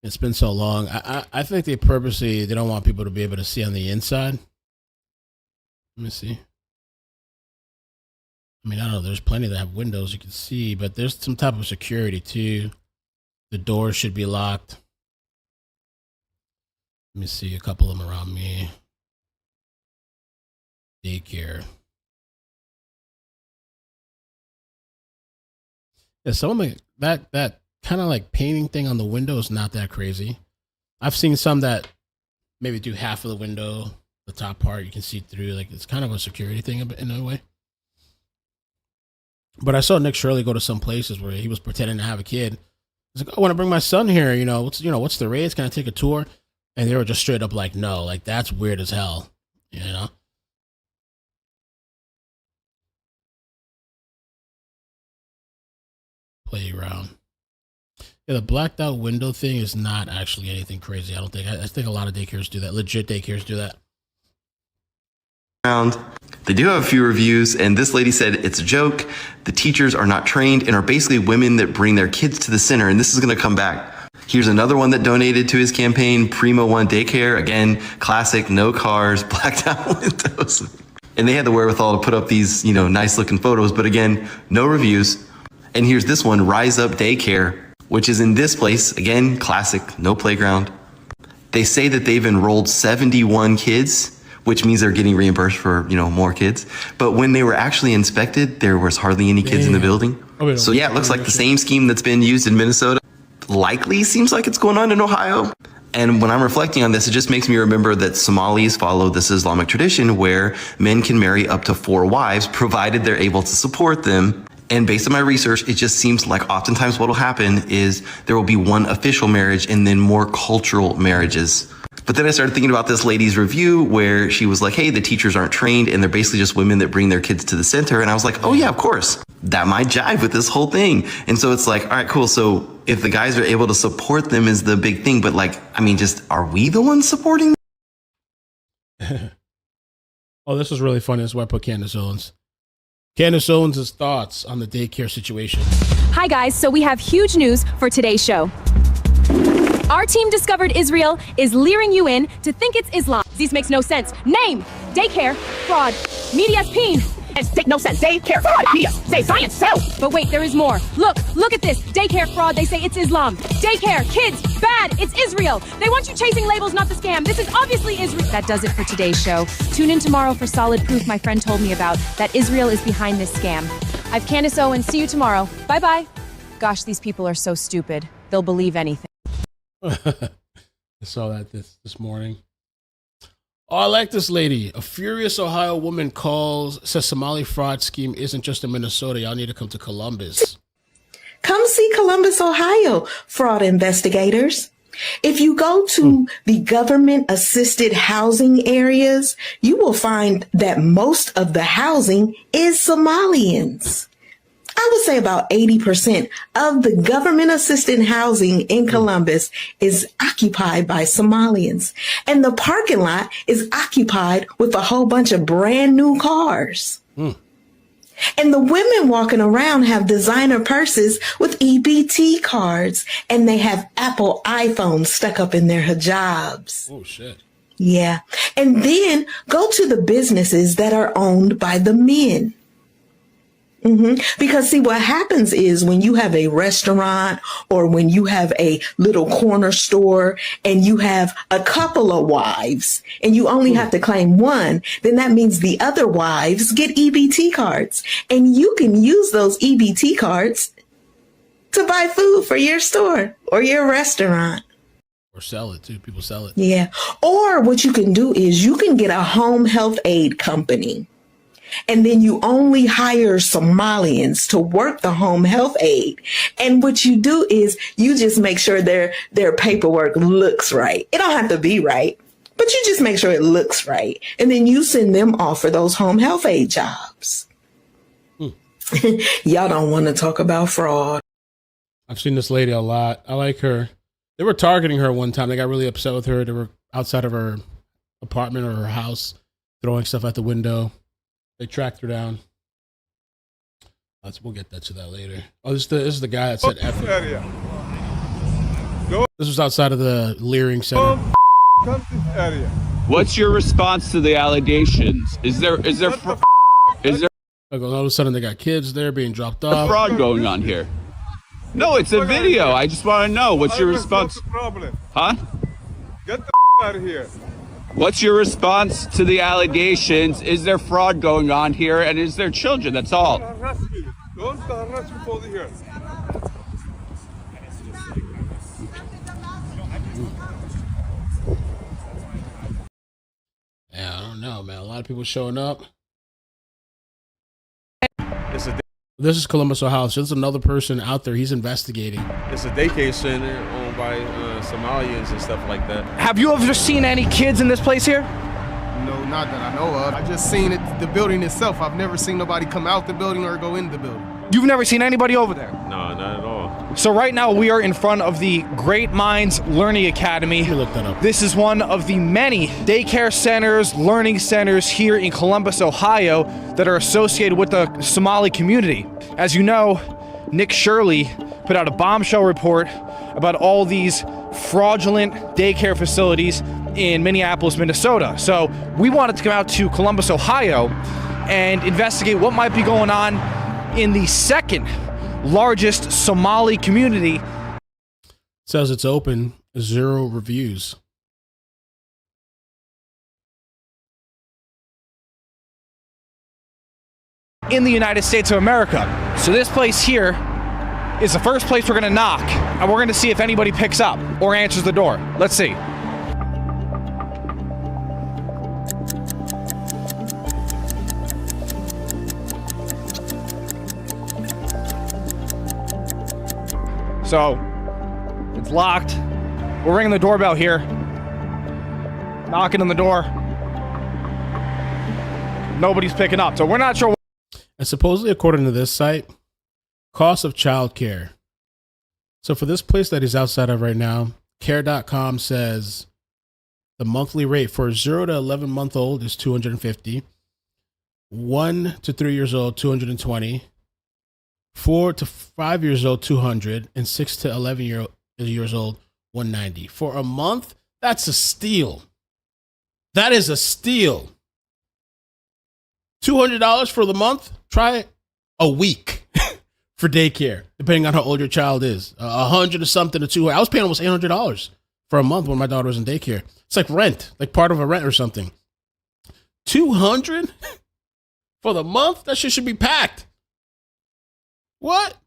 it's been so long. I think they don't want people to be able to see on the inside. Let me see. I mean, I don't know. There's plenty that have windows you can see, but there's some type of security too. The doors should be locked. Let me see a couple of them around me. Daycare. Yeah, some of them, that kind of like painting thing on the window is not that crazy. I've seen some that maybe do half of the window, the top part you can see through. Like it's kind of a security thing in a way. But I saw Nick Shirley go to some places where he was pretending to have a kid. He's like, "I want to bring my son here. What's the rates? Can I take a tour?" And they were just straight up like, "No, like that's weird as hell," you know. Playground. Yeah, the blacked out window thing is not actually anything crazy. I don't think. I think a lot of daycares do that. Legit daycares do that. They do have a few reviews, and this lady said it's a joke. The teachers are not trained and are basically women that bring their kids to the center, and this is going to come back. Here's another one that donated to his campaign, Primo One Daycare. Again, classic, no cars, blacked out windows. And they had the wherewithal to put up these, nice looking photos, but again, no reviews. And here's this one, Rise Up Daycare, which is in this place. Again, classic, no playground. They say that they've enrolled 71 kids, which means they're getting reimbursed for, more kids. But when they were actually inspected, there was hardly any kids in the building. So yeah, it looks like the same scheme that's been used in Minnesota likely seems like it's going on in Ohio. And when I'm reflecting on this, it just makes me remember that Somalis follow this Islamic tradition where men can marry up to 4 wives, provided they're able to support them. And based on my research, it just seems like oftentimes what will happen is there will be one official marriage and then more cultural marriages. But then I started thinking about this lady's review where she was like, hey, the teachers aren't trained and they're basically just women that bring their kids to the center. And I was like, oh yeah, of course. That might jive with this whole thing. And so it's like, all right, cool. So if the guys are able to support them is the big thing. But are we the ones supporting them? Oh, this was really funny. That's why I put Candace Owens. Candace Owens' thoughts on the daycare situation. Hi guys, so we have huge news for today's show. Our team discovered Israel is leering you in to think it's Islam. This makes no sense. Name, daycare, fraud, medias peen. It make no sense. Daycare fraud. Say science. So. But wait, there is more. Look at this. Daycare fraud. They say it's Islam. Daycare, kids, bad. It's Israel. They want you chasing labels, not the scam. This is obviously Israel. That does it for today's show. Tune in tomorrow for solid proof my friend told me about that Israel is behind this scam. I've Candace Owen. See you tomorrow. Bye-bye. Gosh, these people are so stupid. They'll believe anything. I saw that this morning. Oh, I like this lady. A furious Ohio woman says Somali fraud scheme isn't just in Minnesota. Y'all need to come to Columbus. Come see Columbus, Ohio, fraud investigators. If you go to the government-assisted housing areas, you will find that most of the housing is Somalians. I would say about 80% of the government-assisted housing in Columbus is occupied by Somalians. And the parking lot is occupied with a whole bunch of brand new cars. And the women walking around have designer purses with EBT cards, and they have Apple iPhones stuck up in their hijabs. Oh, shit. Yeah. And then go to the businesses that are owned by the men. Because see, what happens is when you have a restaurant or when you have a little corner store and you have a couple of wives and you only have to claim one, then that means the other wives get EBT cards, and you can use those EBT cards to buy food for your store or your restaurant. Or sell it too. People sell it. Yeah. Or what you can do is you can get a home health aid company. And then you only hire Somalians to work the home health aid. And what you do is you just make sure their paperwork looks right. It don't have to be right, but you just make sure it looks right. And then you send them off for those home health aid jobs. Y'all don't want to talk about fraud. I've seen this lady a lot. I like her. They were targeting her one time. They got really upset with her. They were outside of her apartment or her house, throwing stuff out the window. They tracked her down. We'll get to that later. Oh, this is the guy that said F. This was outside of the Learing Center. Come to this area. What's your response to the allegations? Is there All of a sudden they got kids there being dropped off. fraud going on here? No, it's a video. I just want to know what's your response. Huh? Get the out of here. What's your response to the allegations? Is there fraud going on here, and is there children? That's all. Don't harass me for here. Yeah, I don't know, man. A lot of people showing up. This is Columbus, Ohio. So there's another person out there. He's investigating. It's a daycare center owned by Somalians and stuff like that. Have you ever seen any kids in this place here? No, not that I know of. I just seen it, the building itself. I've never seen nobody come out the building or go in the building. You've never seen anybody over there? No, not at all. So right now we are in front of the Great Minds Learning Academy. Look that up. This is one of the many daycare centers, learning centers here in Columbus, Ohio that are associated with the Somali community. As you know, Nick Shirley put out a bombshell report about all these fraudulent daycare facilities in Minneapolis, Minnesota. So we wanted to come out to Columbus, Ohio and investigate what might be going on in the second largest Somali community. It says it's open, 0 reviews. In the United States of America. So this place here is the first place we're gonna knock, and we're gonna see if anybody picks up or answers the door. Let's see. So, it's locked. We're ringing the doorbell here. Knocking on the door. Nobody's picking up, so we're not sure. And supposedly, according to this site, cost of childcare. So for this place that he's outside of right now, care.com says the monthly rate for 0 to 11-month-old is $250, 1 to 3 years old, $220, 4 to 5 years old, $200, and 6 to 11 years old, $190. For a month, that's a steal. That is a steal. $250 $200 for the month. Try it a week for daycare, depending on how old your child is. 100 or something to 200. I was paying almost $800 for a month when my daughter was in daycare. It's like rent, like part of a rent or something. 200 for the month? That shit should be packed. What?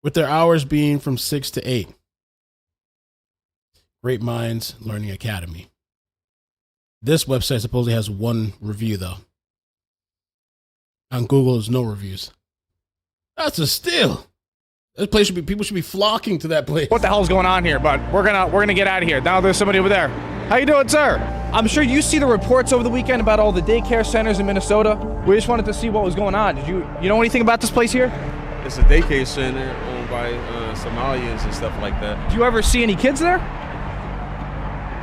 With their hours being from 6 to 8. Great Minds Learning Academy. This website supposedly has one review, though. On Google, there's no reviews. That's a steal. This place should be, people should be flocking to that place. What the hell's going on here? But we're gonna get out of here. Now there's somebody over there. How you doing, sir? I'm sure you see the reports over the weekend about all the daycare centers in Minnesota. We just wanted to see what was going on. Did you know anything about this place here? It's a daycare center owned by Somalians and stuff like that. Do you ever see any kids there?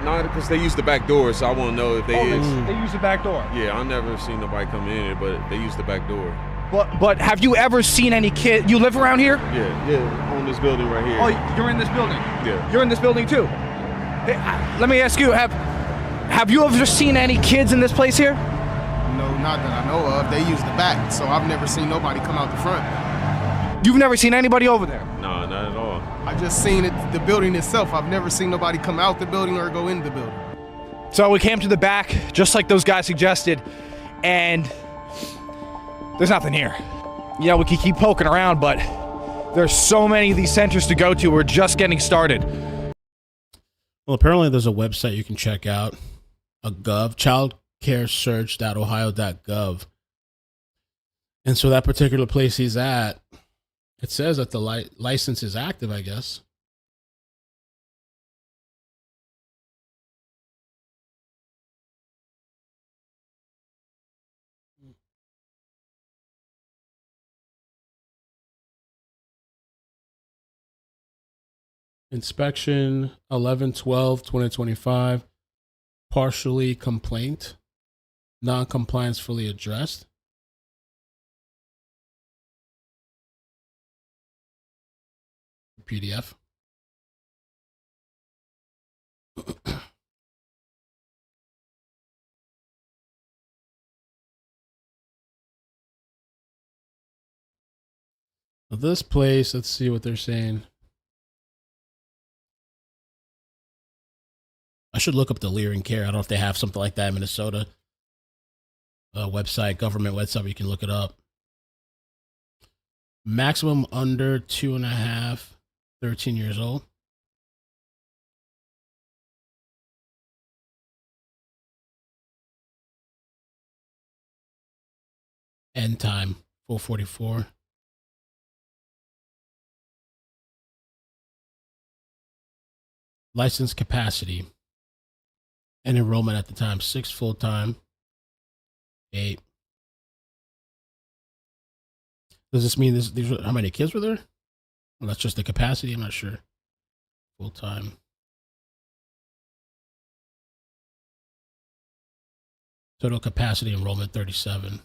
Not because they use the back door, so I won't know if they is. They use the back door. Yeah, I've never seen nobody come in here, but they use the back door. But have you ever seen any kid? You live around here? Yeah, on this building right here. Oh, you're in this building? Yeah. You're in this building too? Hey, let me ask you, have you ever seen any kids in this place here? No, not that I know of. They use the back, so I've never seen nobody come out the front. You've never seen anybody over there? No, not at all. I just seen it, the building itself. I've never seen nobody come out the building or go in the building. So we came to the back, just like those guys suggested, and there's nothing here. Yeah, we could keep poking around, but there's so many of these centers to go to. We're just getting started. Well, apparently there's a website you can check out, a gov, childcaresearch.ohio.gov. And so that particular place he's at, it says that the license is active, I guess. Inspection 11/12/2025. Partially complaint. Non-compliance fully addressed. PDF. This place, let's see what they're saying. I should look up the Learing Care. I don't know if they have something like that in Minnesota. Website, government website, you can look it up. Maximum under 2.5, 13 years old. End time, 4:44. License capacity and enrollment at the time, 6 full-time, 8. Does this mean these are, how many kids were there? Well, that's just the capacity. I'm not sure. Full-time. Total capacity enrollment, 37.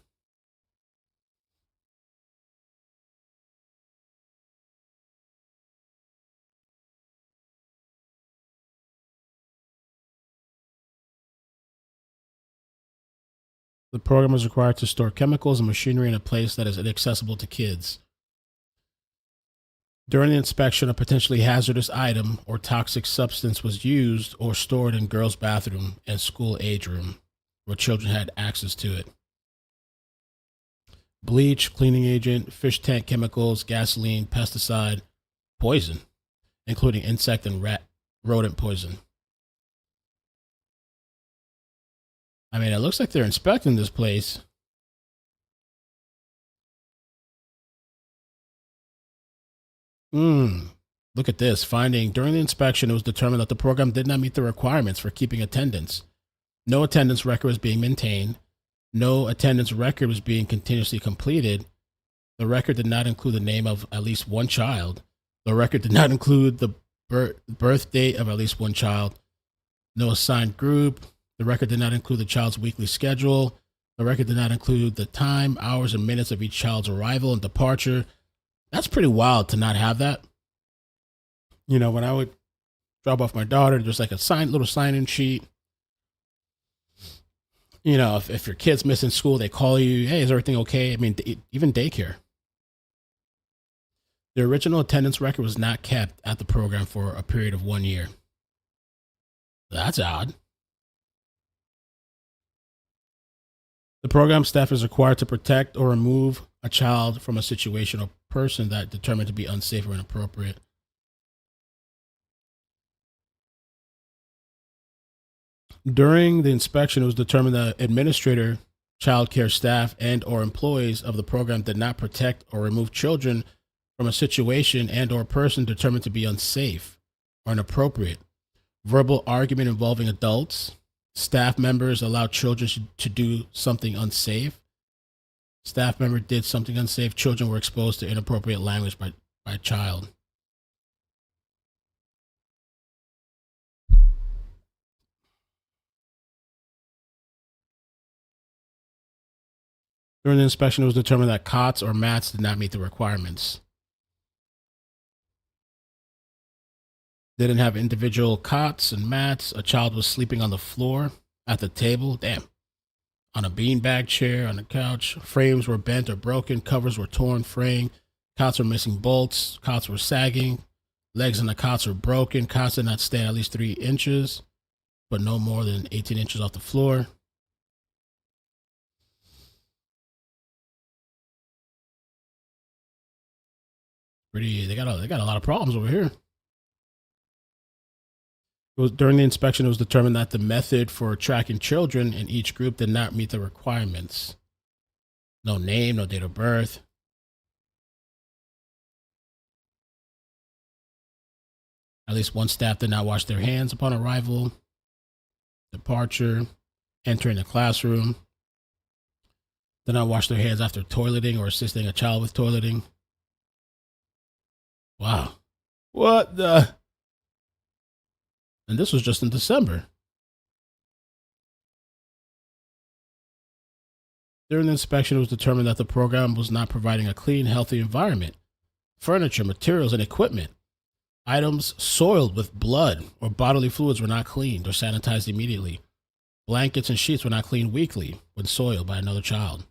The program is required to store chemicals and machinery in a place that is inaccessible to kids. During the inspection, a potentially hazardous item or toxic substance was used or stored in girls' bathroom and school age room, where children had access to it. Bleach, cleaning agent, fish tank chemicals, gasoline, pesticide, poison, including insect and rodent poison. I mean, it looks like they're inspecting this place. Look at this. Finding, during the inspection, it was determined that the program did not meet the requirements for keeping attendance. No attendance record was being maintained. No attendance record was being continuously completed. The record did not include the name of at least one child. The record did not include the birth date of at least one child. No assigned group. The record did not include the child's weekly schedule. The record did not include the time, hours, and minutes of each child's arrival and departure. That's pretty wild to not have that. You know, when I would drop off my daughter, there's like a little sign-in sheet. You know, if your kid's missing school, they call you, hey, is everything okay? I mean, even daycare. The original attendance record was not kept at the program for a period of 1 year. That's odd. The program staff is required to protect or remove a child from a situation or person that determined to be unsafe or inappropriate. During the inspection, it was determined that administrator, child care staff, and or employees of the program did not protect or remove children from a situation and or person determined to be unsafe or inappropriate. Verbal argument involving adults. Staff members allowed children to do something unsafe. Staff member did something unsafe. Children were exposed to inappropriate language by a child. During the inspection, it was determined that cots or mats did not meet the requirements. They didn't have individual cots and mats. A child was sleeping on the floor, at the table, damn, on a beanbag chair, on a couch. Frames were bent or broken. Covers were torn, fraying. Cots were missing bolts. Cots were sagging. Legs in the cots were broken. Cots did not stand at least 3 inches, but no more than 18 inches off the floor. They got a lot of problems over here. During the inspection, it was determined that the method for tracking children in each group did not meet the requirements. No name, no date of birth. At least one staff did not wash their hands upon arrival, departure, entering the classroom. Did not wash their hands after toileting or assisting a child with toileting. Wow. What the? And this was just in December. During the inspection, it was determined that the program was not providing a clean, healthy environment. Furniture, materials, and equipment. Items soiled with blood or bodily fluids were not cleaned or sanitized immediately. Blankets and sheets were not cleaned weekly when soiled by another child.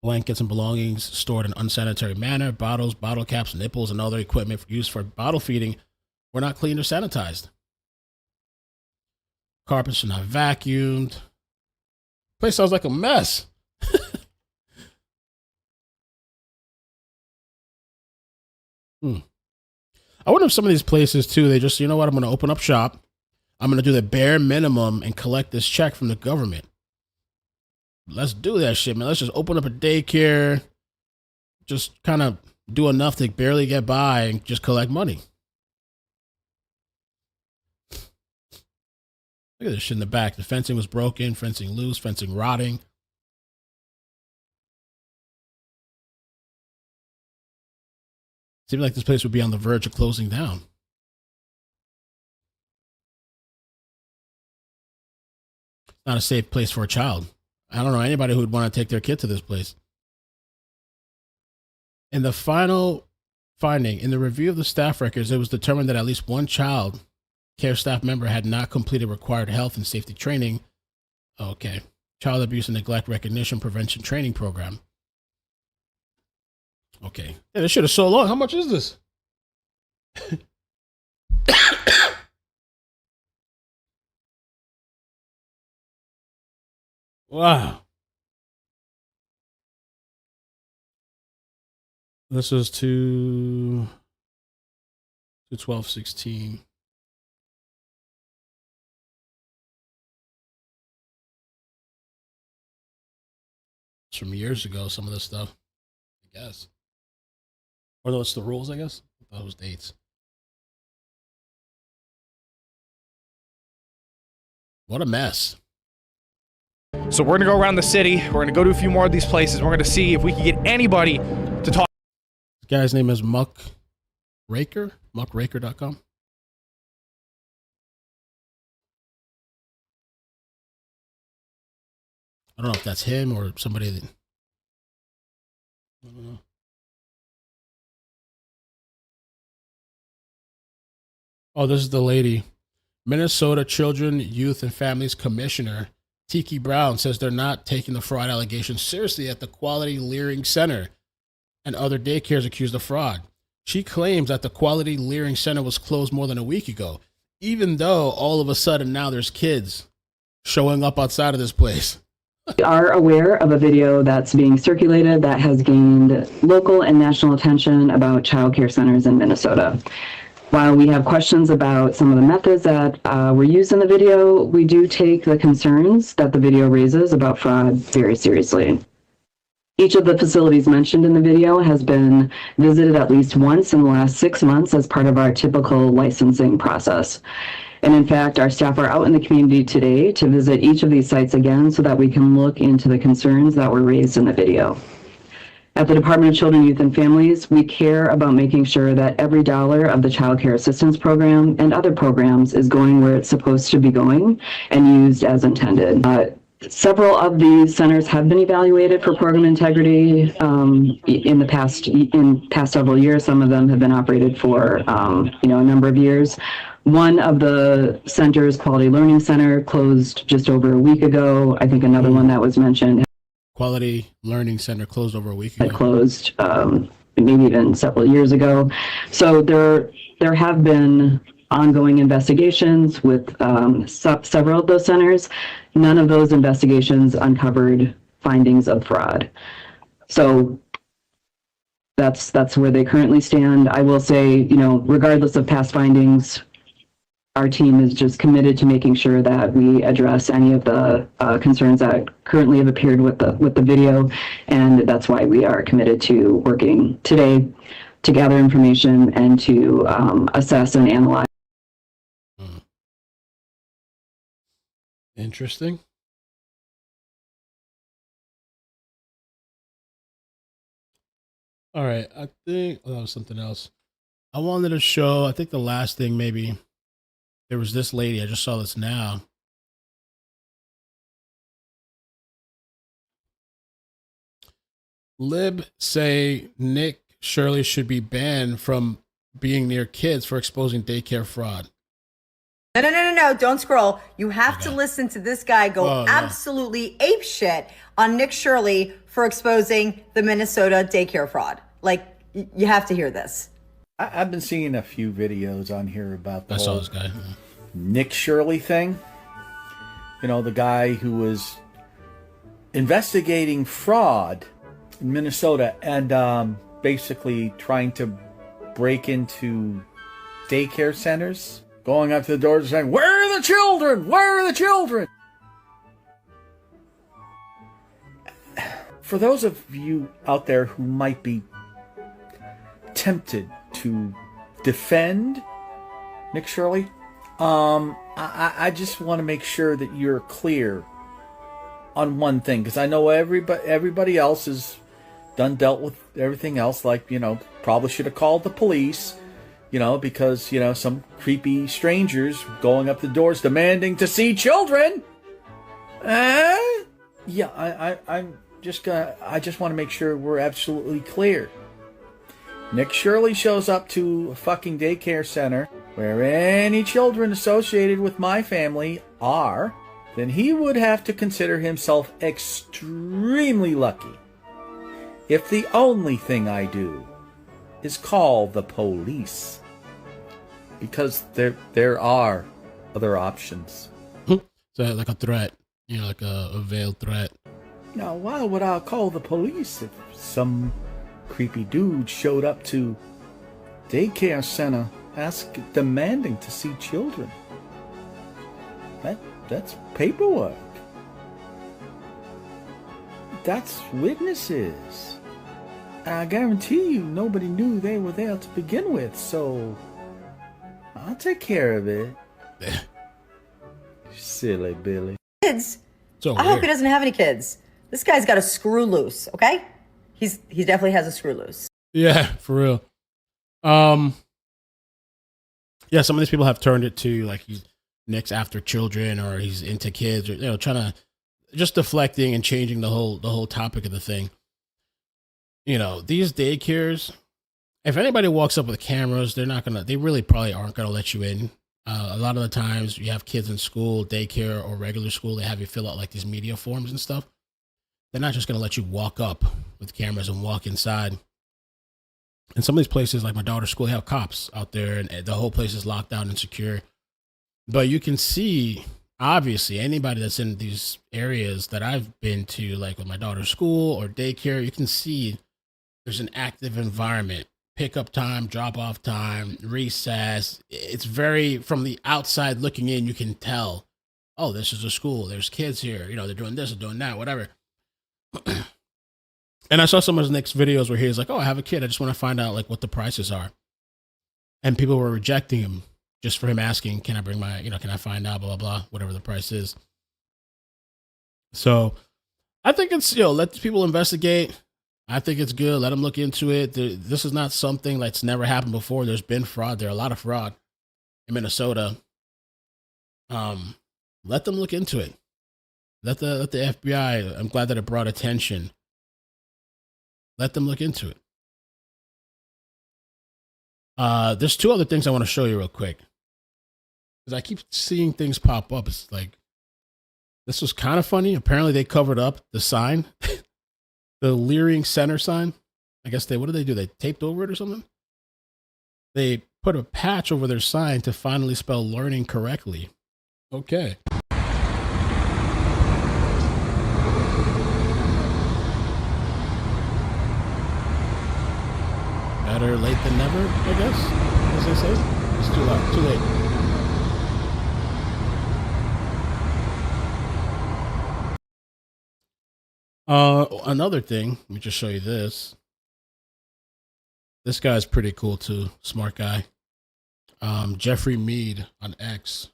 Blankets and belongings stored in unsanitary manner. Bottles, bottle caps, nipples, and other equipment used for bottle feeding were not cleaned or sanitized. Carpets were not vacuumed. Place sounds like a mess. I wonder if some of these places too, they just, you know what, I'm going to open up shop. I'm going to do the bare minimum and collect this check from the government. Let's do that shit, man. Let's just open up a daycare. Just kind of do enough to barely get by and just collect money. Look at this shit in the back. The fencing was broken, fencing loose, fencing rotting. Seems like this place would be on the verge of closing down. It's not a safe place for a child. I don't know anybody who would want to take their kid to this place. In the final finding, in the review of the staff records, it was determined that at least one child care staff member had not completed required health and safety training. Okay. Child abuse and neglect recognition prevention training program. Okay. Yeah, this shit is so long. How much is this? Wow. This is to 12/16. It's from years ago, some of this stuff, I guess. Or those the rules, I guess? I thought it was dates. What a mess. So we're gonna go around the city. We're gonna go to a few more of these places. We're gonna see if we can get anybody to talk. This guy's name is Muckraker, muckraker.com. I don't know if that's him or somebody that, I don't know. Oh, this is the lady. Minnesota Children, Youth, and Families Commissioner Tiki Brown says they're not taking the fraud allegations seriously at the Quality Learing Center and other daycares accused of fraud. She claims that the Quality Learing Center was closed more than a week ago, even though all of a sudden now there's kids showing up outside of this place. We are aware of a video that's being circulated that has gained local and national attention about child care centers in Minnesota. While we have questions about some of the methods that were used in the video, we do take the concerns that the video raises about fraud very seriously. Each of the facilities mentioned in the video has been visited at least once in the last 6 months as part of our typical licensing process. And in fact, our staff are out in the community today to visit each of these sites again so that we can look into the concerns that were raised in the video. At the Department of Children, Youth, and Families, we care about making sure that every dollar of the Child Care Assistance Program and other programs is going where it's supposed to be going and used as intended. Several of these centers have been evaluated for program integrity in past several years. Some of them have been operated for a number of years. One of the centers, Quality Learning Center, closed just over a week ago. I think another one that was mentioned, Quality Learning Center, closed over a week ago. Had closed maybe even several years ago. So there have been ongoing investigations with several of those centers. None of those investigations uncovered findings of fraud. So that's where they currently stand. I will say, regardless of past findings, our team is just committed to making sure that we address any of the concerns that currently have appeared with the video, and that's why we are committed to working today to gather information and to assess and analyze. Interesting. All right, I think that was something else. I wanted to show, I think the last thing maybe, there was this lady, I just saw this now. Lib say Nick Shirley should be banned from being near kids for exposing daycare fraud. No, don't scroll. You have to listen to this guy go absolutely ape shit on Nick Shirley for exposing the Minnesota daycare fraud. Like, you have to hear this. I've been seeing a few videos on here about the I saw this guy. Nick Shirley thing. The guy who was investigating fraud in Minnesota and basically trying to break into daycare centers, going up to the doors and saying, "Where are the children? Where are the children?" For those of you out there who might be tempted to defend Nick Shirley, I just want to make sure that you're clear on one thing, because I know everybody else has dealt with everything else, like, probably should have called the police, because, some creepy strangers going up the doors demanding to see children. Yeah, I just want to make sure we're absolutely clear. Nick Shirley shows up to a fucking daycare center where any children associated with my family are, then he would have to consider himself extremely lucky if the only thing I do is call the police. Because there are other options. So like a threat, like a veiled threat. Now, why would I call the police if some creepy dude showed up to daycare center demanding to see children? That's paperwork. That's witnesses. I guarantee you nobody knew they were there to begin with, so I'll take care of it. Silly Billy. Kids. So I hope he doesn't have any kids. This guy's got a screw loose, okay? He definitely has a screw loose. Yeah, for real. Yeah, some of these people have turned it to like Nick's after children, or he's into kids, or trying to just deflecting and changing the whole topic of the thing. These daycares, if anybody walks up with cameras, they really probably aren't gonna let you in. A lot of the times you have kids in school, daycare or regular school, they have you fill out like these media forms and stuff. They're not just going to let you walk up with cameras and walk inside. In some of these places, like my daughter's school, they have cops out there and the whole place is locked down and secure. But you can see, obviously, anybody that's in these areas that I've been to, like with my daughter's school or daycare, you can see there's an active environment. Pickup time, drop off time, recess. It's very, from the outside looking in, you can tell, oh, this is a school. There's kids here. You know, they're doing this or doing that, whatever. And I saw some of his next videos where he was like, oh, I have a kid. I just want to find out like what the prices are. And people were rejecting him just for him asking, can I bring my, can I find out, blah, blah, blah, whatever the price is. So I think it's, let people investigate. I think it's good. Let them look into it. This is not something that's never happened before. There's been fraud. There are a lot of fraud in Minnesota. Let them look into it. Let the FBI, I'm glad that it brought attention. Let them look into it. There's two other things I want to show you real quick. Because I keep seeing things pop up. It's like, this was kind of funny. Apparently they covered up the sign. The Learing Center sign. I guess what did they do? They taped over it or something? They put a patch over their sign to finally spell learning correctly. Okay. Better late than never, I guess, as they say. It's too late. Too late. Another thing, let me just show you this. This guy's pretty cool too. Smart guy. Jeffrey Mead on X.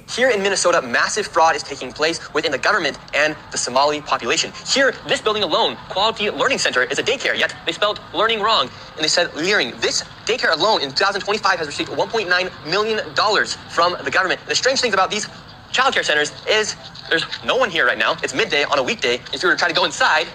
Here in Minnesota, massive fraud is taking place within the government and the Somali population. Here, this building alone, Quality Learning Center, is a daycare, yet they spelled learning wrong, and they said Learing. This daycare alone in 2025 has received $1.9 million from the government. And the strange things about these childcare centers is there's no one here right now. It's midday on a weekday. If you were to try to go inside,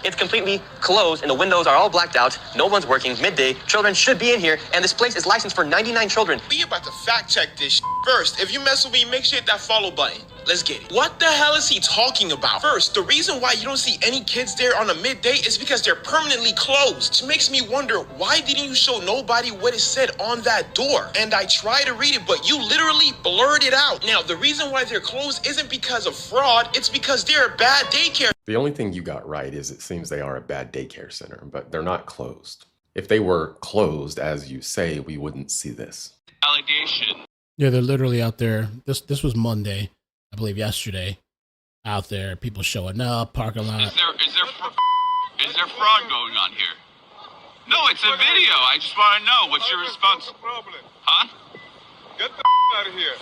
it's completely closed and the windows are all blacked out. No one's working. Midday. Children should be in here, and this place is licensed for 99 children. We about to fact check this first. If you mess with me, make sure you hit that follow button. Let's get it. What the hell is he talking about? First, the reason why you don't see any kids there on a midday is because they're permanently closed. Which makes me wonder, why didn't you show nobody what it said on that door? And I tried to read it, but you literally blurred it out. Now, the reason why they're closed isn't because of fraud. It's because they're a bad daycare. The only thing you got right is it seems they are a bad daycare center, but they're not closed. If they were closed, as you say, we wouldn't see this. Allegation. Yeah, they're literally out there. This was Monday, I believe yesterday. Out there, people showing up, parking lot. Is there fraud going on here? No, it's a video. I just want to know, what's your response? Huh? Get the out of here.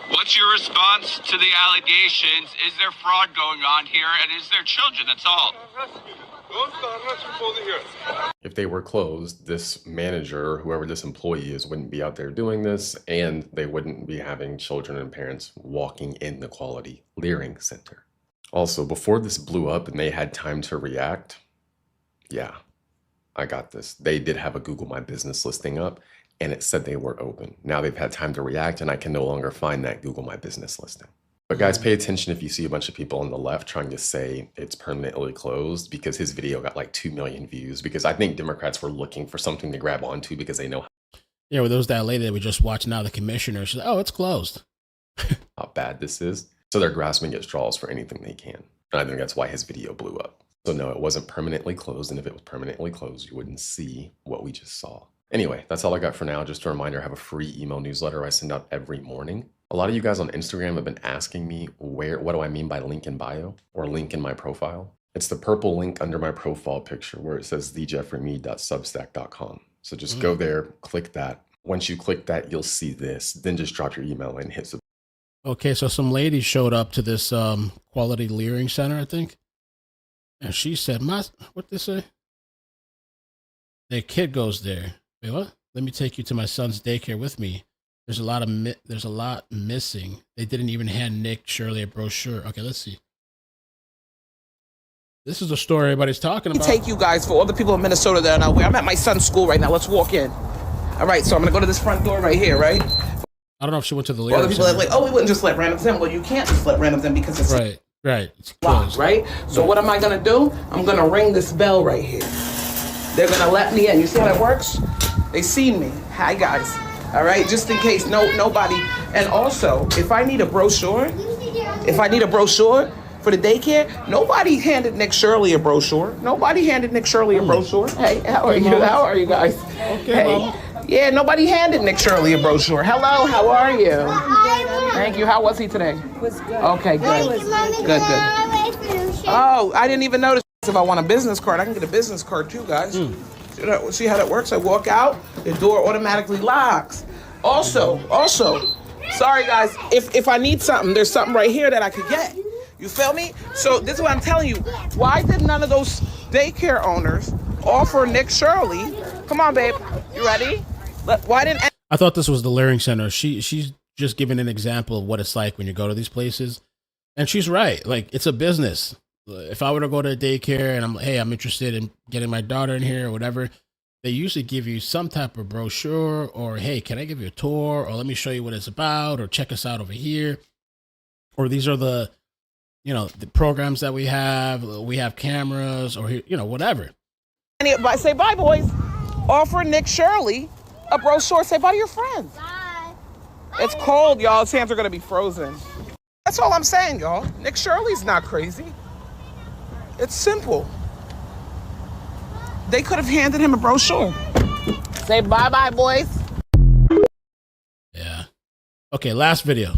What's your response to the allegations? Is there fraud going on here, and is there children? That's all. If they were closed, this manager, or whoever this employee is, wouldn't be out there doing this, and they wouldn't be having children and parents walking in the Quality Learing Center. Also, before this blew up and they had time to react, yeah, I got this. They did have a Google My Business listing up, and it said they were open. Now they've had time to react, and I can no longer find that Google My Business listing. But guys, pay attention if you see a bunch of people on the left trying to say it's permanently closed, because his video got like 2 million views, because I think Democrats were looking for something to grab onto because they know Yeah, well, there was that lady that we just watched now, the commissioner. She's like, oh, it's closed. how bad this is. So they're grasping at straws for anything they can. And I think that's why his video blew up. So no, it wasn't permanently closed. And if it was permanently closed, you wouldn't see what we just saw. Anyway, that's all I got for now. Just a reminder, I have a free email newsletter I send out every morning. A lot of you guys on Instagram have been asking me what do I mean by link in bio or link in my profile? It's the purple link under my profile picture where it says thejeffreymead.substack.com. So just go there, click that. Once you click that, you'll see this. Then just drop your email and hit subscribe. Okay, so some lady showed up to this Quality Learing Center, I think. And she said, what did they say? Their kid goes there. Wait, what? Let me take you to my son's daycare with me. There's a lot missing. They didn't even hand Nick Shirley a brochure. Okay, let's see. This is the story everybody's talking about. Take you guys for all the people in Minnesota that are not aware. I'm at my son's school right now. Let's walk in. All right, so I'm gonna go to this front door right here, right? I don't know if she went to the All Learing the people that Center. like, oh, we wouldn't just let randoms in. Well, you can't just let randoms in because it's Right. It's locked, right? So what am I gonna do? I'm gonna ring this bell right here. They're gonna let me in. You see how that works? They see me. Hi guys. All right, just in case nobody. And also, if I need a brochure for the daycare, nobody handed Nick Shirley a brochure. Hey, how are you? How are you guys? Okay, hey. Mama. Yeah, nobody handed Nick Shirley a brochure. Hello, how are you? Thank you. How was he today? Was good. Okay, good. Good. Oh, I didn't even notice. If I want a business card, I can get a business card too, guys. See how that works? I walk out, the door automatically locks. Also, sorry guys, if I need something, there's something right here that I could get. You feel me? So this is what I'm telling you. Why did none of those daycare owners offer Nick Shirley? Come on, babe. You ready? Why didn't? I thought this was the Learing Center. She's just giving an example of what it's like when you go to these places, and she's right. Like, it's a business. If I were to go to a daycare and I'm interested in getting my daughter in here or whatever, they usually give you some type of brochure or, hey, can I give you a tour, or let me show you what it's about, or check us out over here, or these are the programs that we have. We have cameras, or whatever. Say bye, boys. Offer Nick Shirley a brochure. Say bye to your friends. Bye. It's cold, y'all. His hands are gonna be frozen. That's all I'm saying, y'all. Nick Shirley's not crazy. It's simple. They could have handed him a brochure. Say bye-bye, boys. Yeah. Okay, last video.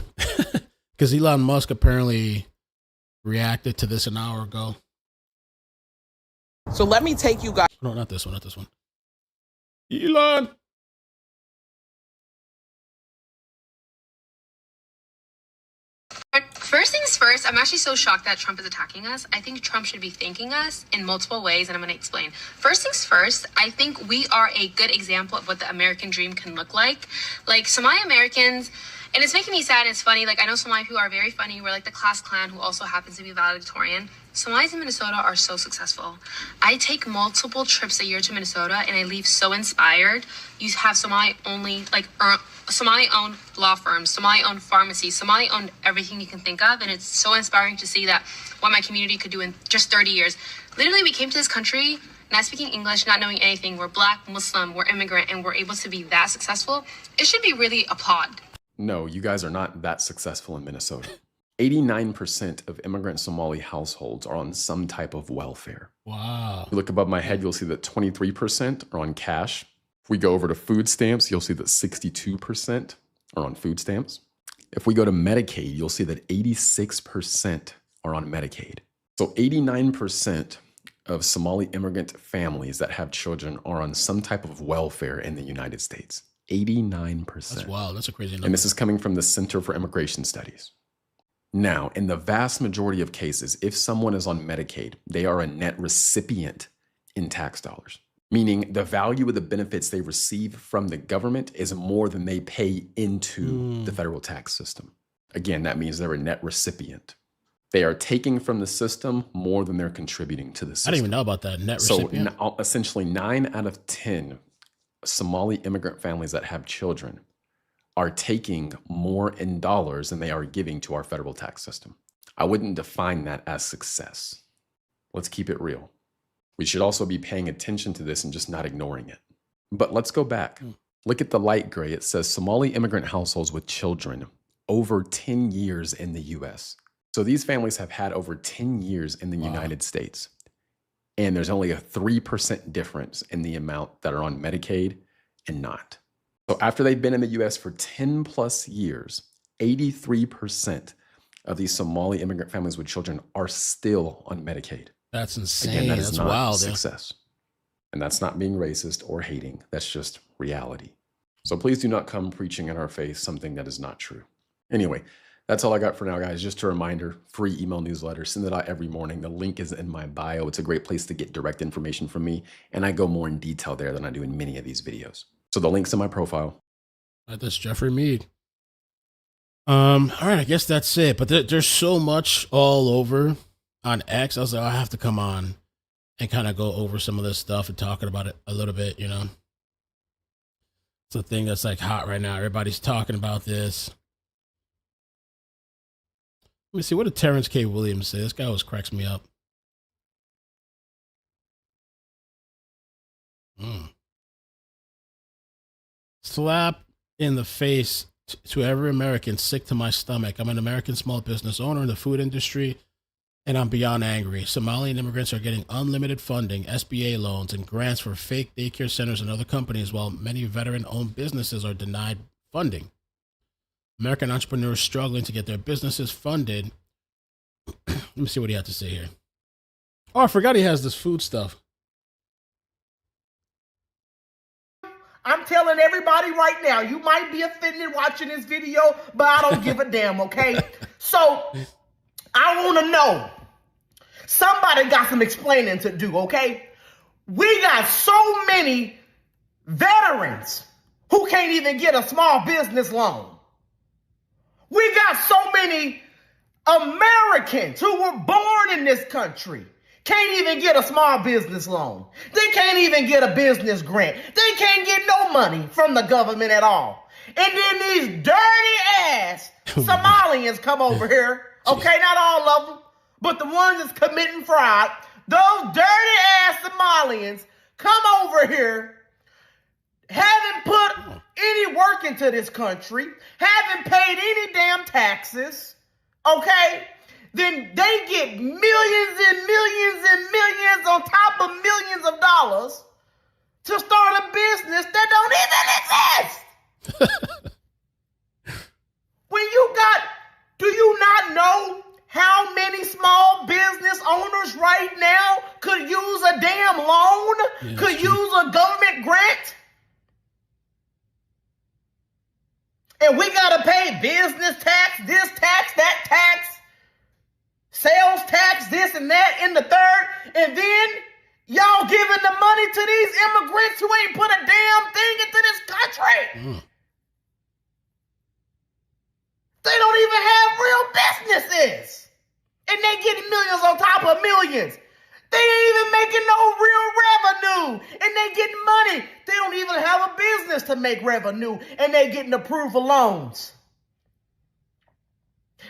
Because Elon Musk apparently reacted to this an hour ago. So let me take you guys. No, not this one. Elon. First things first, I'm actually so shocked that Trump is attacking us. I think Trump should be thanking us in multiple ways, and I'm going to explain. First things first, I think we are a good example of what the American dream can look like. Like, Somali Americans, and it's making me sad and it's funny. Like, I know Somali people are very funny. We're like the class clan who also happens to be valedictorian. Somalis in Minnesota are so successful. I take multiple trips a year to Minnesota and I leave so inspired. You have Somali-owned law firms, Somali-owned pharmacies, Somali-owned everything you can think of. And it's so inspiring to see that what my community could do in just 30 years. Literally, we came to this country not speaking English, not knowing anything. We're Black, Muslim, we're immigrant, and we're able to be that successful. It should be really applauded. No, you guys are not that successful in Minnesota. 89% of immigrant Somali households are on some type of welfare. Wow. If you look above my head, you'll see that 23% are on cash. If we go over to food stamps, you'll see that 62% are on food stamps. If we go to Medicaid, you'll see that 86% are on Medicaid. So 89% of Somali immigrant families that have children are on some type of welfare in the United States. 89%. That's wild. That's a crazy number. And this is coming from the Center for Immigration Studies. Now, in the vast majority of cases, if someone is on Medicaid, they are a net recipient in tax dollars, meaning the value of the benefits they receive from the government is more than they pay into the federal tax system. Again, that means they're a net recipient. They are taking from the system more than they're contributing to the system. I didn't even know about that. Net recipient. So essentially 9 out of 10 Somali immigrant families that have children are taking more in dollars than they are giving to our federal tax system. I wouldn't define that as success. Let's keep it real. We should also be paying attention to this and just not ignoring it. But let's go back. Look at the light gray. It says Somali immigrant households with children over 10 years in the US. So these families have had over 10 years in the United States. And there's only a 3% difference in the amount that are on Medicaid and not. So after they've been in the US for 10 plus years, 83% of these Somali immigrant families with children are still on Medicaid. That's insane. Again, that is That's not wild. success. And that's not being racist or hating. That's just reality. So please do not come preaching in our face something that is not true. Anyway, that's all I got for now, guys. Just a reminder, free email newsletter. Send it out every morning. The link is in my bio. It's a great place to get direct information from me. And I go more in detail there than I do in many of these videos. So the link's in my profile. That's Jeffrey Mead. All right, I guess that's it. But there's so much all over on X. I was like, I have to come on and kind of go over some of this stuff and talking about it a little bit, It's a thing that's like hot right now. Everybody's talking about this. Let me see. What did Terrence K. Williams say? This guy always cracks me up. Slap in the face to every American sick to my stomach. I'm an American small business owner in the food industry, and I'm beyond angry. Somalian immigrants are getting unlimited funding, SBA loans, and grants for fake daycare centers and other companies, while many veteran-owned businesses are denied funding. American entrepreneurs struggling to get their businesses funded. Let me see what he had to say here. Oh, I forgot he has this food stuff. I'm telling everybody right now, you might be offended watching this video, but I don't give a damn, okay? So, I want to know. Somebody got some explaining to do, okay? We got so many veterans who can't even get a small business loan. We got so many Americans who were born in this country can't even get a small business loan. They can't even get a business grant. They can't get no money from the government at all. And then these dirty ass Somalians come over here. Okay, not all of them, but the ones that's committing fraud. Those dirty ass Somalians come over here, haven't put any work into this country, haven't paid any damn taxes, okay? Then they get millions and millions and millions on top of millions of dollars to start a business that don't even exist. Do you not know how many small business owners right now could use a damn loan, could use a government grant? And we got to pay business tax, this tax, that tax, sales tax, this and that, in the third, and then y'all giving the money to these immigrants who ain't put a damn thing into this country. They don't even have real businesses. And they getting millions on top of millions. They ain't even making no real revenue. And they getting money. They don't even have a business to make revenue. And they getting approved for loans.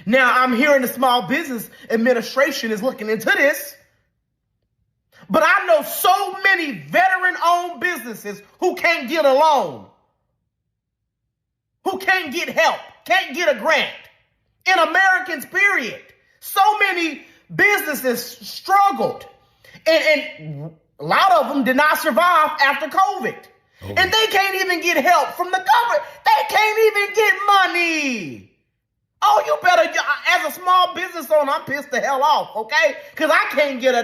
Now, I'm hearing the Small Business Administration is looking into this. But I know so many veteran-owned businesses who can't get a loan, who can't get help, can't get a grant. In Americans, period. So many businesses struggled. And a lot of them did not survive after COVID. And they can't even get help from the government. They can't even get money. Oh, you better, as a small business owner, I'm pissed the hell off, okay? Because I can't get a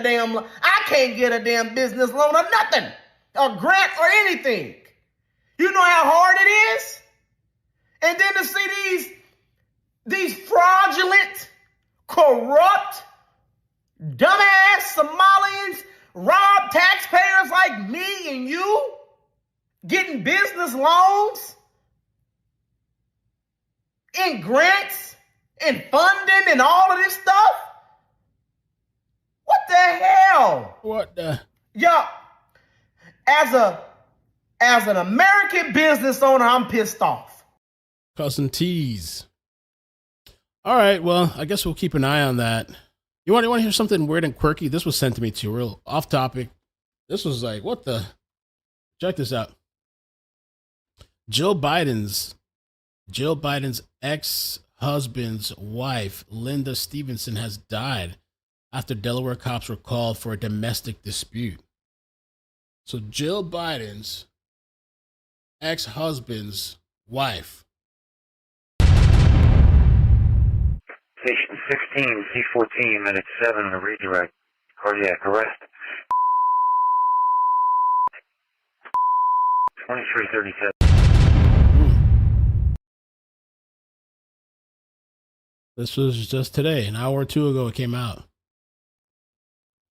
damn business loan or nothing, a grant or anything. You know how hard it is? And then to see these fraudulent, corrupt, dumbass Somalians rob taxpayers like me and you, getting business loans, and grants, and funding, and all of this stuff? What the hell? What the? Yo, as an American business owner, I'm pissed off. Cousin T's. All right, well, I guess we'll keep an eye on that. You want to hear something weird and quirky? This was sent to me too, real off topic. This was like, what the? Check this out. Jill Biden's ex-husband's wife, Linda Stevenson, has died after Delaware cops were called for a domestic dispute. So Jill Biden's ex-husband's wife. Station 16, C14, minute 7, a redirect, cardiac arrest. 2337. This was just today, an hour or two ago it came out.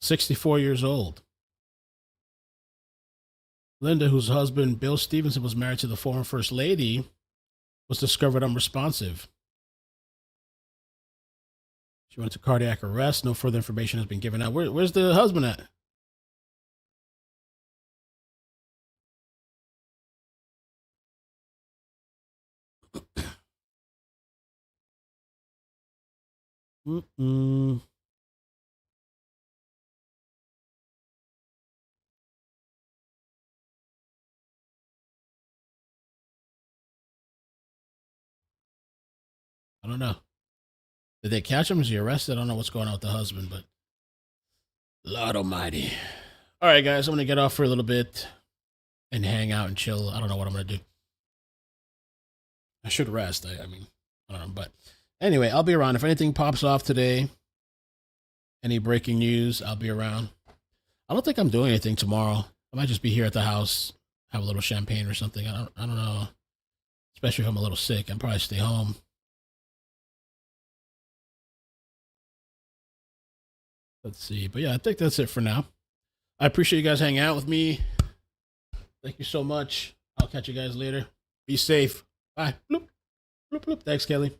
64 years old. Linda, whose husband, Bill Stevenson, was married to the former First Lady, was discovered unresponsive. She went to cardiac arrest. No further information has been given out. Where's the husband at? Mm-mm. I don't know. Did they catch him? Is he arrested? I don't know what's going on with the husband, but Lord Almighty. All right, guys, I'm going to get off for a little bit and hang out and chill. I don't know what I'm going to do. I should rest. I mean, I don't know. But anyway, I'll be around. If anything pops off today, any breaking news, I'll be around. I don't think I'm doing anything tomorrow. I might just be here at the house, have a little champagne or something. I don't know. Especially if I'm a little sick. I'll probably stay home. Let's see. But yeah, I think that's it for now. I appreciate you guys hanging out with me. Thank you so much. I'll catch you guys later. Be safe. Bye. Bloop, bloop, bloop. Thanks, Kelly.